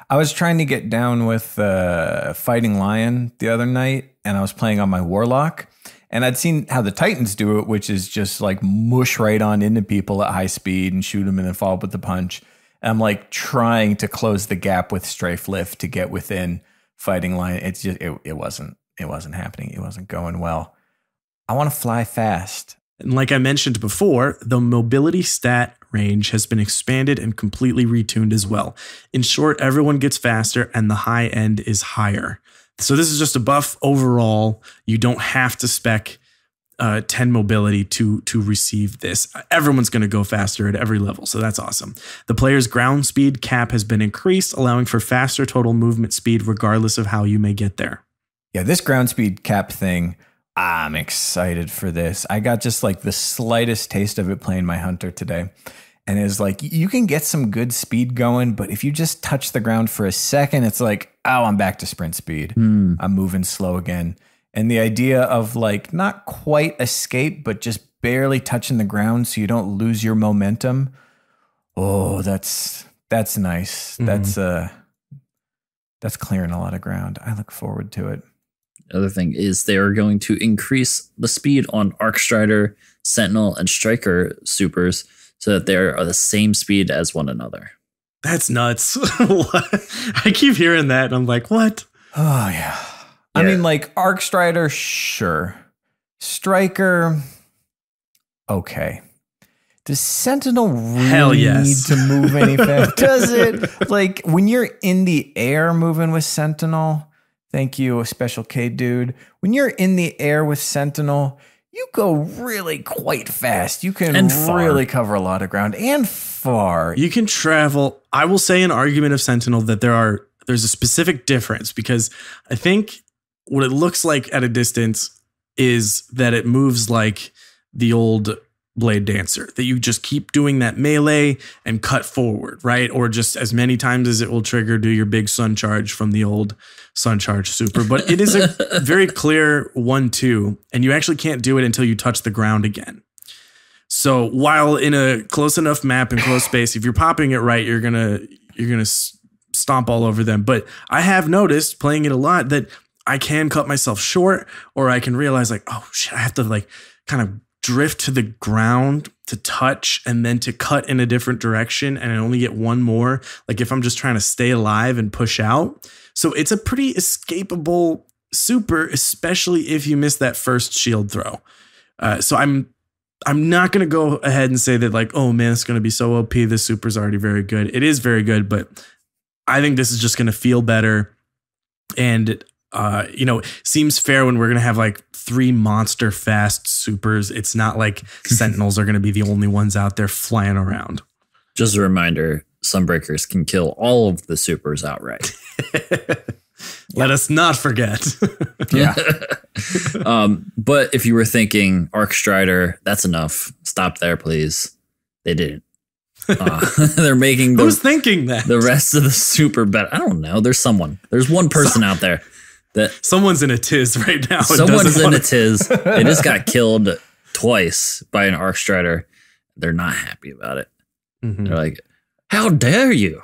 I was trying to get down with Fighting Lion the other night, and I was playing on my Warlock, and I'd seen how the Titans do it, which is just like mush right on into people at high speed and shoot them and then follow up with the punch. And I'm like trying to close the gap with strafe lift to get within Fighting Lion. It's just it wasn't happening. It wasn't going well. I want to fly fast. And like I mentioned before, the mobility stat range has been expanded and completely retuned as well. In short, everyone gets faster and the high end is higher. So this is just a buff overall. You don't have to spec 10 mobility to receive this. Everyone's going to go faster at every level, so that's awesome. The player's ground speed cap has been increased, allowing for faster total movement speed regardless of how you may get there. Yeah, this ground speed cap thing, I'm excited for this. I got just like the slightest taste of it playing my Hunter today. And it's like, you can get some good speed going, but if you just touch the ground for a second, it's like, oh, I'm back to sprint speed. I'm moving slow again. And the idea of like not quite escape, but just barely touching the ground so you don't lose your momentum. Oh, that's nice. Mm-hmm. That's clearing a lot of ground. I look forward to it. The other thing is they are going to increase the speed on Arc Strider, Sentinel, and Striker supers so that they are the same speed as one another. That's nuts. I keep hearing that and I'm like, what? Oh, yeah. I mean, like, Arc Strider, sure. Striker, okay. Does Sentinel really need to move any faster? Does it? Like, when you're in the air moving with Sentinel, thank you, a Special K dude. When you're in the air with Sentinel, you go really quite fast. You can really cover a lot of ground and far. You can travel. I will say an argument of Sentinel that there's a specific difference because I think what it looks like at a distance is that it moves like the old Blade Dancer, that you just keep doing that melee and cut forward, right? Or just as many times as it will trigger, do your big sun charge from the old sun charge super. But it is a very clear 1-2, and you actually can't do it until you touch the ground again. So while in a close enough map and close space, if you're popping it right, you're gonna stomp all over them. But I have noticed playing it a lot that I can cut myself short, or I can realize like, oh shit, I have to like kind of drift to the ground to touch and then to cut in a different direction, and I only get one more. Like if I'm just trying to stay alive and push out. So it's a pretty escapable super, especially if you miss that first shield throw. So I'm not going to go ahead and say that like, oh man, it's going to be so OP. This super is already very good. It is very good, but I think this is just going to feel better. And, seems fair when we're going to have like 3 monster fast supers. It's not like Sentinels are going to be the only ones out there flying around. Just a reminder, Sunbreakers can kill all of the supers outright. Let us not forget. Yeah. But if you were thinking Arc Strider, that's enough. Stop there, please. They didn't. They're making who's thinking that the rest of the super better. I don't know. There's one person out there that someone's in a tiz right now. Someone's in a tiz. They just got killed twice by an Arc Strider. They're not happy about it. Mm-hmm. They're like, how dare you?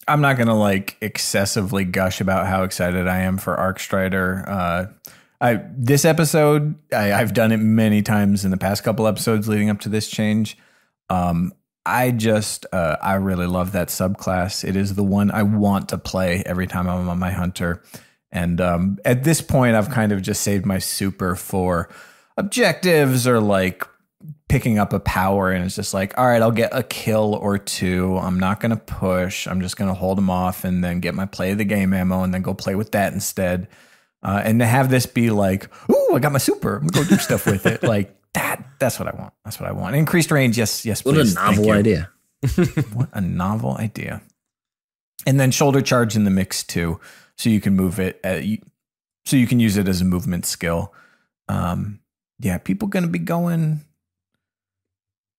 I'm not going to like excessively gush about how excited I am for Arc Strider. This episode, I've done it many times in the past couple episodes leading up to this change. I really love that subclass. It is the one I want to play every time I'm on my hunter. And at this point, I've kind of just saved my super for objectives or like picking up a power, and it's just like, all right, I'll get a kill or 2. I'm not going to push. I'm just going to hold them off and then get my play of the game ammo and then go play with that instead. And to have this be like, ooh, I got my super. I'm going to go do stuff with it. Like that's what I want. That's what I want. Increased range. Yes, please. What a novel idea. What a novel idea. And then shoulder charge in the mix too. So you can move it. So you can use it as a movement skill. People going to be going.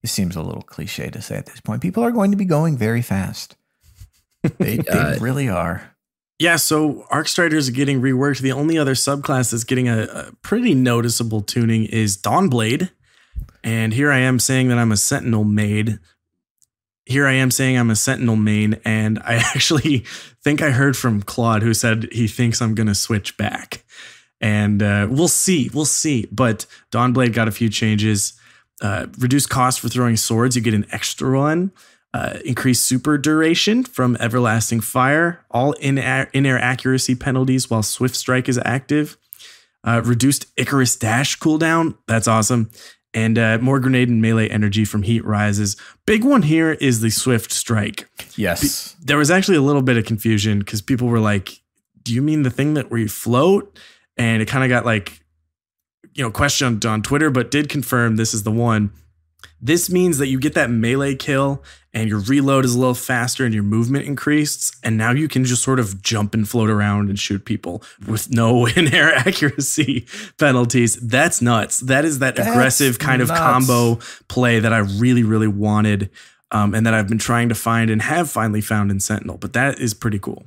It seems a little cliche to say at this point. People are going to be going very fast. They really are. Yeah, so Arc Striders are getting reworked. The only other subclass that's getting a pretty noticeable tuning is Dawnblade. And here I am saying that I'm a Sentinel maid. Here I am saying I'm a Sentinel main. And I actually think I heard from Claude who said he thinks I'm going to switch back. And we'll see. But Dawnblade got a few changes. Reduced cost for throwing swords. You get an extra one. Increased super duration from Everlasting Fire. All in-air accuracy penalties while Swift Strike is active. Reduced Icarus Dash cooldown. That's awesome. And more grenade and melee energy from Heat Rises. Big one here is the Swift Strike. Yes. There was actually a little bit of confusion because people were like, do you mean the thing that where you float? And it kind of got like, questioned on Twitter, but did confirm this is the one. This means that you get that melee kill and your reload is a little faster and your movement increased. And now you can just sort of jump and float around and shoot people with no in-air accuracy penalties. That's nuts. That's aggressive kind of combo play that I really, really wanted. And that I've been trying to find and have finally found in Sentinel. But that is pretty cool.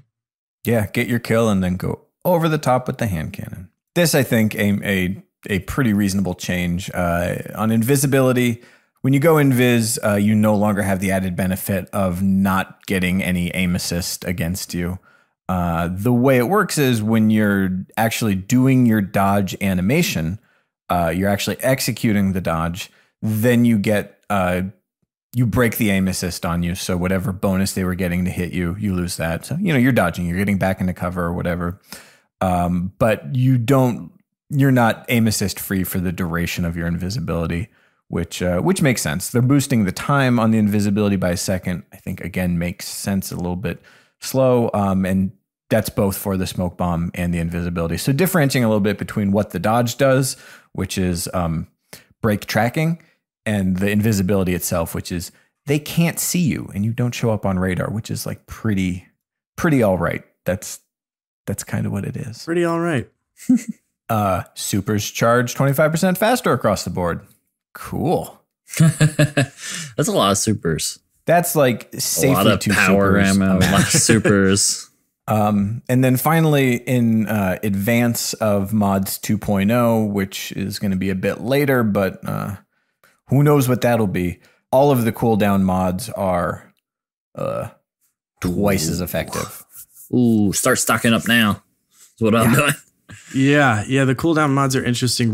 Yeah, get your kill and then go over the top with the hand cannon. This, I think, a pretty reasonable change. On invisibility, when you go invis, you no longer have the added benefit of not getting any aim assist against you. The way it works is when you're actually doing your dodge animation, you're actually executing the dodge, then you get you break the aim assist on you. So whatever bonus they were getting to hit you, you lose that. So you're dodging, you're getting back into cover or whatever. But you're not aim assist free for the duration of your invisibility, which makes sense. They're boosting the time on the invisibility by a second. I think, again, makes sense. A little bit slow. And that's both for the smoke bomb and the invisibility. So differentiating a little bit between what the dodge does, which is break tracking, and the invisibility itself, which is they can't see you and you don't show up on radar, which is like pretty all right. That's kind of what it is. Pretty all right. Supers charge 25% faster across the board. Cool. That's a lot of supers. That's like safely a lot of two power supers. ammo, a lot of supers. And then finally, in advance of mods 2.0, which is going to be a bit later, but who knows what that'll be. All of the cooldown mods are twice as effective. Ooh, start stocking up now. That's what I'm doing. Yeah. The cooldown mods are interesting.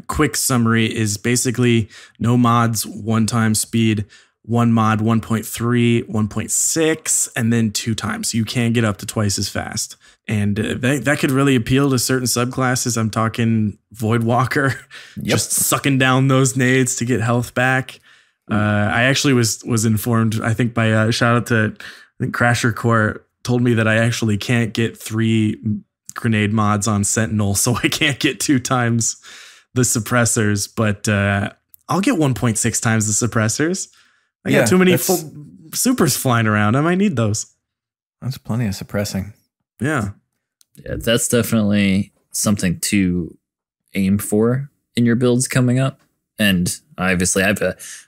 Quick summary is basically no mods, 1-time speed, 1 mod 1.3, 1.6, and then 2 times. You can get up to twice as fast. And that could really appeal to certain subclasses. I'm talking Voidwalker, just sucking down those nades to get health back. I actually was informed, I think, by a shout out to Crasher Core told me that I actually can't get 3 grenade mods on Sentinel, so I can't get 2 times the suppressors, but I'll get 1.6 times the suppressors. I got too many full supers flying around. I might need those. That's plenty of suppressing. Yeah, that's definitely something to aim for in your builds coming up. And obviously, I have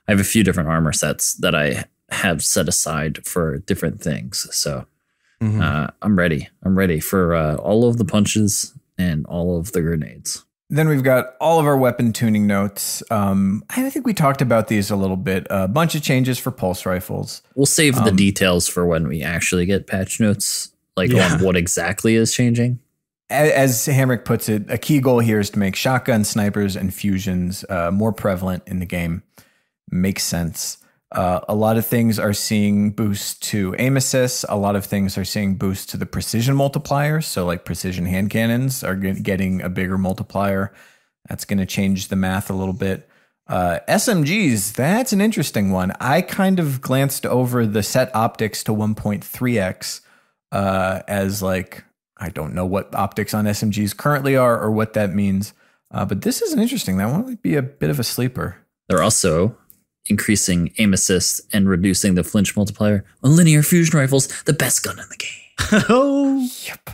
a few different armor sets that I have set aside for different things. So I'm ready. I'm ready for all of the punches and all of the grenades. Then we've got all of our weapon tuning notes. I think we talked about these a little bit. A bunch of changes for pulse rifles. We'll save the details for when we actually get patch notes, on what exactly is changing. As Hamrick puts it, a key goal here is to make shotgun, snipers, and fusions more prevalent in the game. Makes sense. A lot of things are seeing boosts to aim assist. A lot of things are seeing boosts to the precision multipliers. So like precision hand cannons are getting a bigger multiplier. That's going to change the math a little bit. SMGs, that's an interesting one. I kind of glanced over the set optics to 1.3x as I don't know what optics on SMGs currently are or what that means. But this is an interesting. That one would be a bit of a sleeper. They're also increasing aim assist and reducing the flinch multiplier on linear fusion rifles, the best gun in the game. Oh, yep.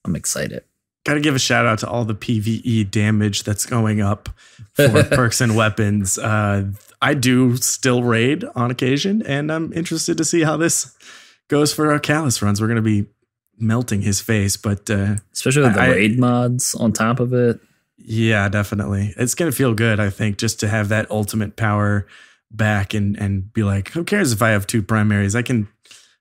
I'm excited. Got to give a shout out to all the PvE damage that's going up for perks and weapons. I do still raid on occasion, and I'm interested to see how this goes for our Callus runs. We're going to be melting his face, but especially with the raid mods on top of it. Yeah, definitely. It's going to feel good, I think, just to have that ultimate power back and be like, who cares if I have 2 primaries? I can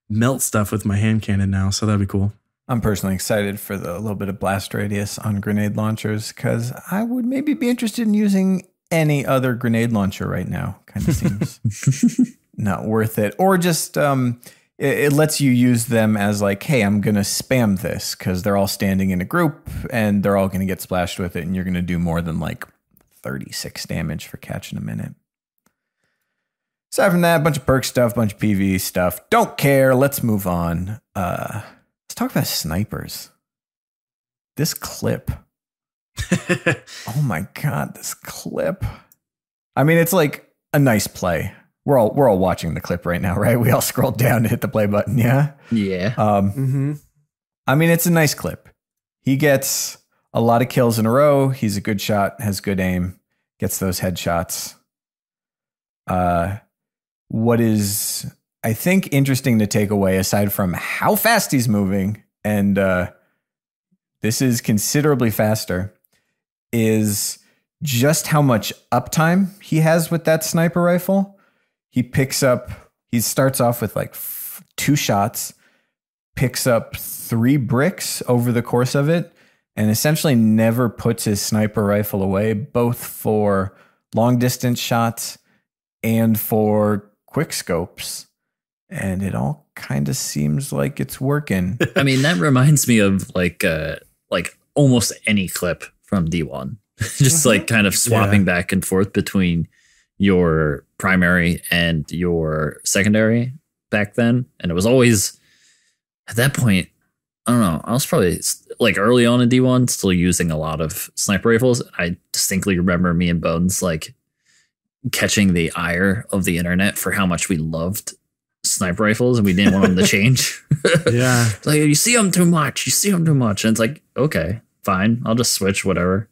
melt stuff with my hand cannon now, so that'd be cool. I'm personally excited for the little bit of blast radius on grenade launchers because I would maybe be interested in using any other grenade launcher right now. Kind of seems not worth it. Or just it lets you use them as hey, I'm going to spam this because they're all standing in a group and they're all going to get splashed with it. And you're going to do more than 36 damage for catching a minute. Aside from that, a bunch of perk stuff, bunch of PvE stuff. Don't care. Let's move on. Let's talk about snipers. This clip. Oh my God, this clip. I mean, it's a nice play. We're all watching the clip right now, right? We all scrolled down to hit the play button. Yeah. Yeah. I mean, it's a nice clip. He gets a lot of kills in a row. He's a good shot, has good aim, gets those headshots. What is, I think, interesting to take away, aside from how fast he's moving, and this is considerably faster, is just how much uptime he has with that sniper rifle. He starts off with 2 shots, picks up 3 bricks over the course of it, and essentially never puts his sniper rifle away, both for long distance shots and for quick scopes. And it all kind of seems like it's working. I mean, that reminds me of almost any clip from D1. Just kind of swapping back and forth between your primary and your secondary back then. And it was always, at that point, I don't know, I was probably early on in D1 still using a lot of sniper rifles. I distinctly remember me and Bones catching the ire of the internet for how much we loved sniper rifles and we didn't want them to change. Yeah. You see them too much. And it's okay, fine. I'll just switch, whatever.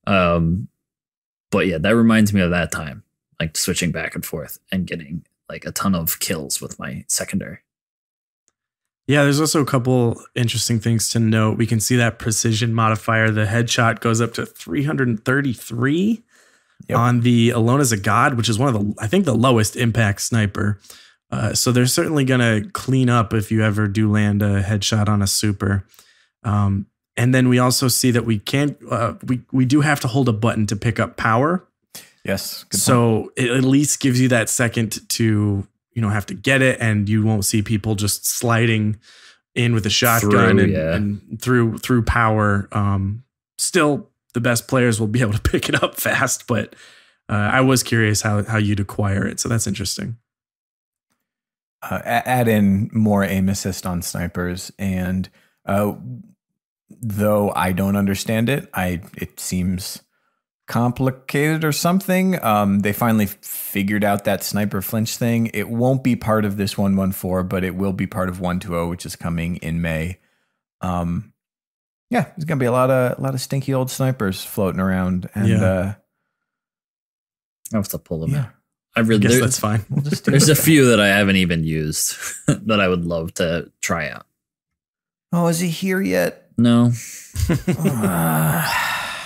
But yeah, that reminds me of that time, switching back and forth and getting a ton of kills with my secondary. Yeah, there's also a couple interesting things to note. We can see that precision modifier. The headshot goes up to 333 on the Alone as a God, which is one of the, I think, the lowest impact sniper. So they're certainly going to clean up if you ever do land a headshot on a super. And then we also see that we can't, we do have to hold a button to pick up power. Yes. Good So point. it at least gives you that second to, have to get it, and you won't see people just sliding in with a shotgun and through power. Still, the best players will be able to pick it up fast, but I was curious how you'd acquire it. So that's interesting. Add in more aim assist on snipers, and though I don't understand it, it seems complicated or something. They finally figured out that sniper flinch thing. It won't be part of this 114, but it will be part of 120, which is coming in May. Yeah, there's gonna be a lot of stinky old snipers floating around, and I'll have to pull them out. I guess that's fine. We'll just There's a few that I haven't even used that I would love to try out. Oh, is he here yet? No.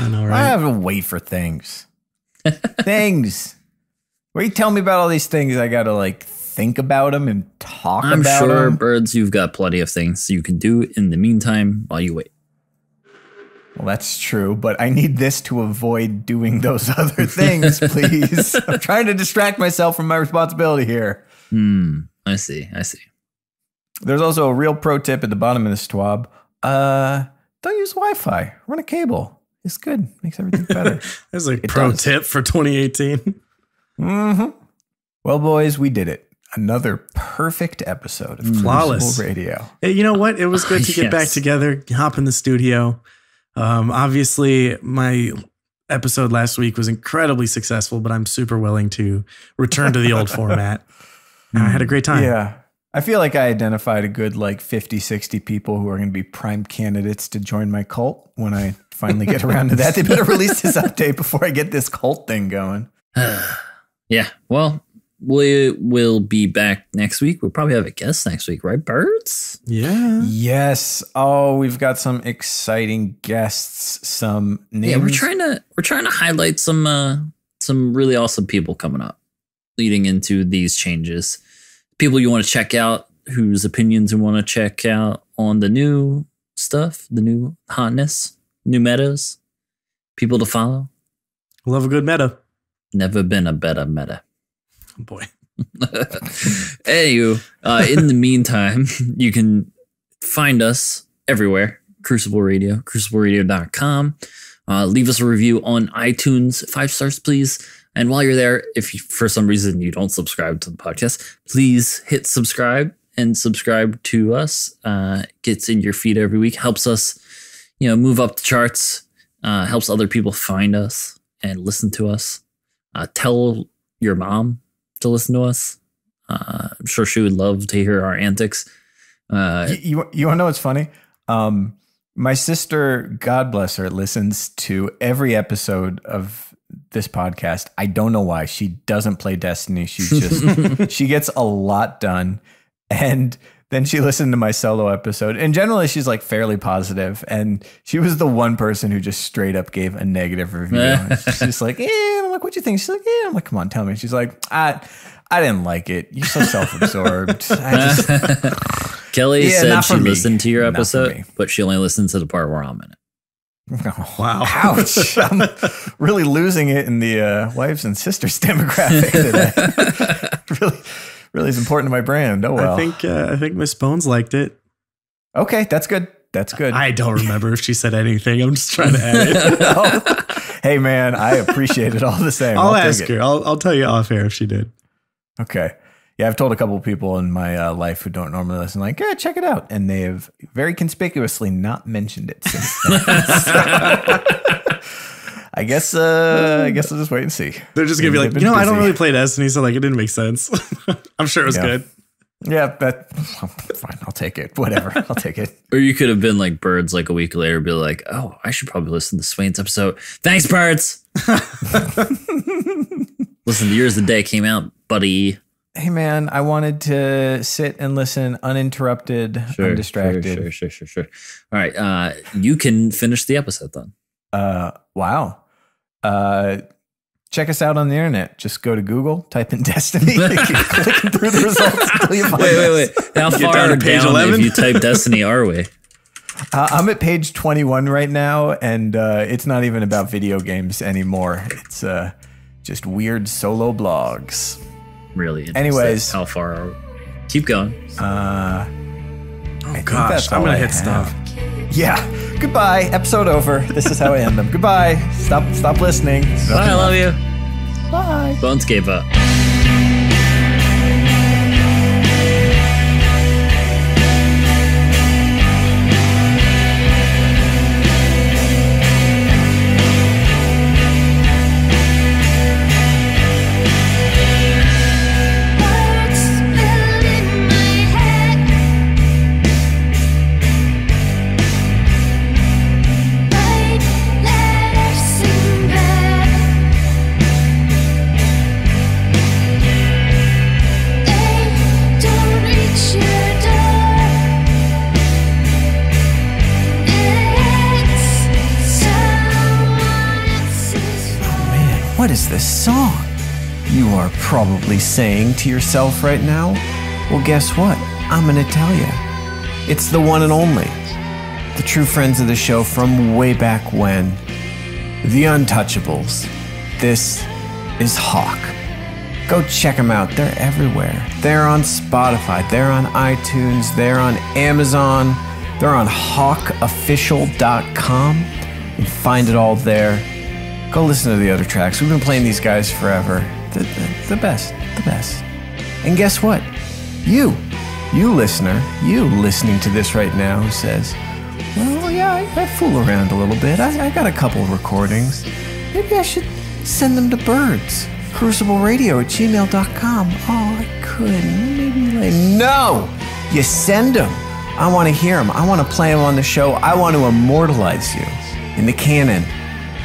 I know, right? I have to wait for things. Things. Where you tell me about all these things, I got to think about them and talk I'm about sure, them. Birds, you've got plenty of things you can do in the meantime while you wait. Well, that's true, but I need this to avoid doing those other things, please. I'm trying to distract myself from my responsibility here. I see. There's also a real pro tip at the bottom of this TWAB. Don't use Wi-Fi. Run a cable. It's good. Makes everything better. There's a pro tip for 2018. Mm-hmm. Well, boys, we did it. Another perfect episode of Flawless Crucible Radio. Hey, you know what? It was good to get back together, hop in the studio. Obviously, my episode last week was incredibly successful, but I'm super willing to return to the old format. I had a great time. Yeah. I feel like I identified a good 50, 60 people who are going to be prime candidates to join my cult when I finally get around to that. They better release this update before I get this cult thing going. Yeah. Well, we will be back next week. We'll probably have a guest next week, right, Birds? Yeah. Yes. Oh, we've got some exciting guests, some names. Yeah, we're trying to highlight some really awesome people coming up leading into these changes. People you want to check out, whose opinions you want to check out on the new stuff, the new hotness, new metas, people to follow. Love a good meta. Never been a better meta. Oh boy. Anywho, in the meantime, you can find us everywhere. Crucible Radio, crucibleradio.com. Leave us a review on iTunes. 5 stars, please. And while you're there, if for some reason you don't subscribe to the podcast, please hit subscribe and subscribe to us. Gets in your feed every week. Helps us, move up the charts. Helps other people find us and listen to us. Tell your mom to listen to us. I'm sure she would love to hear our antics. You want to know what's funny? My sister, God bless her, listens to every episode of this podcast. I don't know why. She doesn't play Destiny. She gets a lot done. And then she listened to my solo episode. And generally she's fairly positive. And she was the one person who just straight up gave a negative review. She's just like, I'm like, what'd you think? She's like, I'm like, come on, tell me. She's like, I didn't like it. You're so self-absorbed. Kelly said she listened to your episode, but she only listened to the part where I'm in it. Oh, wow. Ouch. I'm really losing it in the wives and sisters demographic today. really is important to my brand. Oh, well. I think Miss Bones liked it. Okay, that's good. That's good. I don't remember if she said anything. I'm just trying to add it. Hey, man, I appreciate it all the same. I'll ask her. I'll tell you off air if she did. Okay. Yeah, I've told a couple of people in my life who don't normally listen, yeah, check it out. And they have very conspicuously not mentioned it since then. I guess I'll just wait and see. They're just going to be like, I don't really play Destiny, so it didn't make sense. I'm sure it was good. Yeah, fine. I'll take it. Whatever. I'll take it. Or you could have been like Birds a week later, be like, oh, I should probably listen to Swain's episode. Thanks, Birds. Listen, the Years of the Day came out, buddy. hey man, I wanted to sit and listen uninterrupted, undistracted. Sure. All right. You can finish the episode then. Wow. Check us out on the internet. Just go to Google, type in Destiny, keep clicking through the results until you find Wait. How far down page 11? if you type Destiny are we? I'm at page 21 right now, and it's not even about video games anymore. It's just weird solo blogs. Really interesting. Anyways. How far are we? Keep going. Oh gosh, I'm gonna hit stop. Yeah. Goodbye. Episode over. This is how I end them. Goodbye. Stop listening. Bye, I love you. Bye. Bones gave up. What is this song? You are probably saying to yourself right now, well, guess what? I'm going to tell you. It's the one and only. The true friends of the show from way back when. The Untouchables. This is Hawk. Go check them out. They're everywhere. They're on Spotify. They're on iTunes. They're on Amazon. They're on hawkofficial.com. You can find it all there. Go listen to the other tracks. We've been playing these guys forever. The best. And guess what? You listener, you listening to this right now who says, well, yeah, I fool around a little bit. I got a couple of recordings. Maybe I should send them to Birds. CrucibleRadio@gmail.com. Oh, I could. Maybe later. No! You send them. I want to hear them. I want to play them on the show. I want to immortalize you in the canon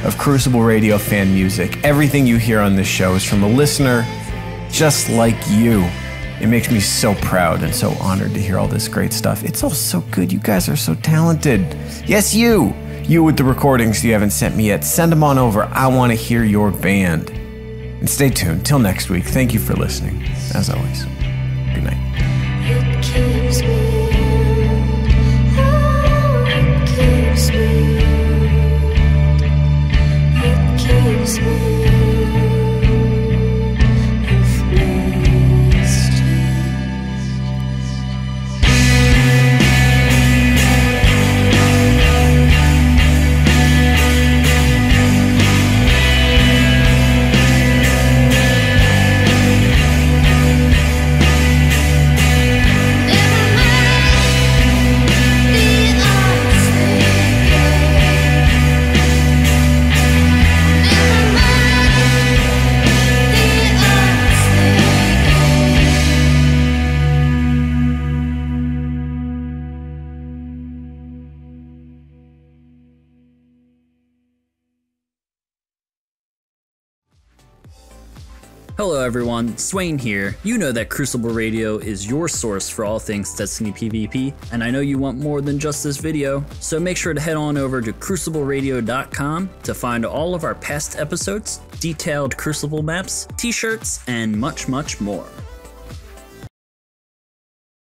of Crucible Radio fan music. Everything you hear on this show is from a listener just like you. It makes me so proud and so honored to hear all this great stuff. It's all so good. You guys are so talented. Yes, you with the recordings you haven't sent me yet. Send them on over. I want to hear your band. And stay tuned. Till next week. Thank you for listening. As always, good night. It keeps me, oh, it keeps me. Keeps me with Hello everyone, Swain here. You know that Crucible Radio is your source for all things Destiny PvP, and I know you want more than just this video, so make sure to head on over to crucibleradio.com to find all of our past episodes, detailed Crucible maps, t-shirts, and much more.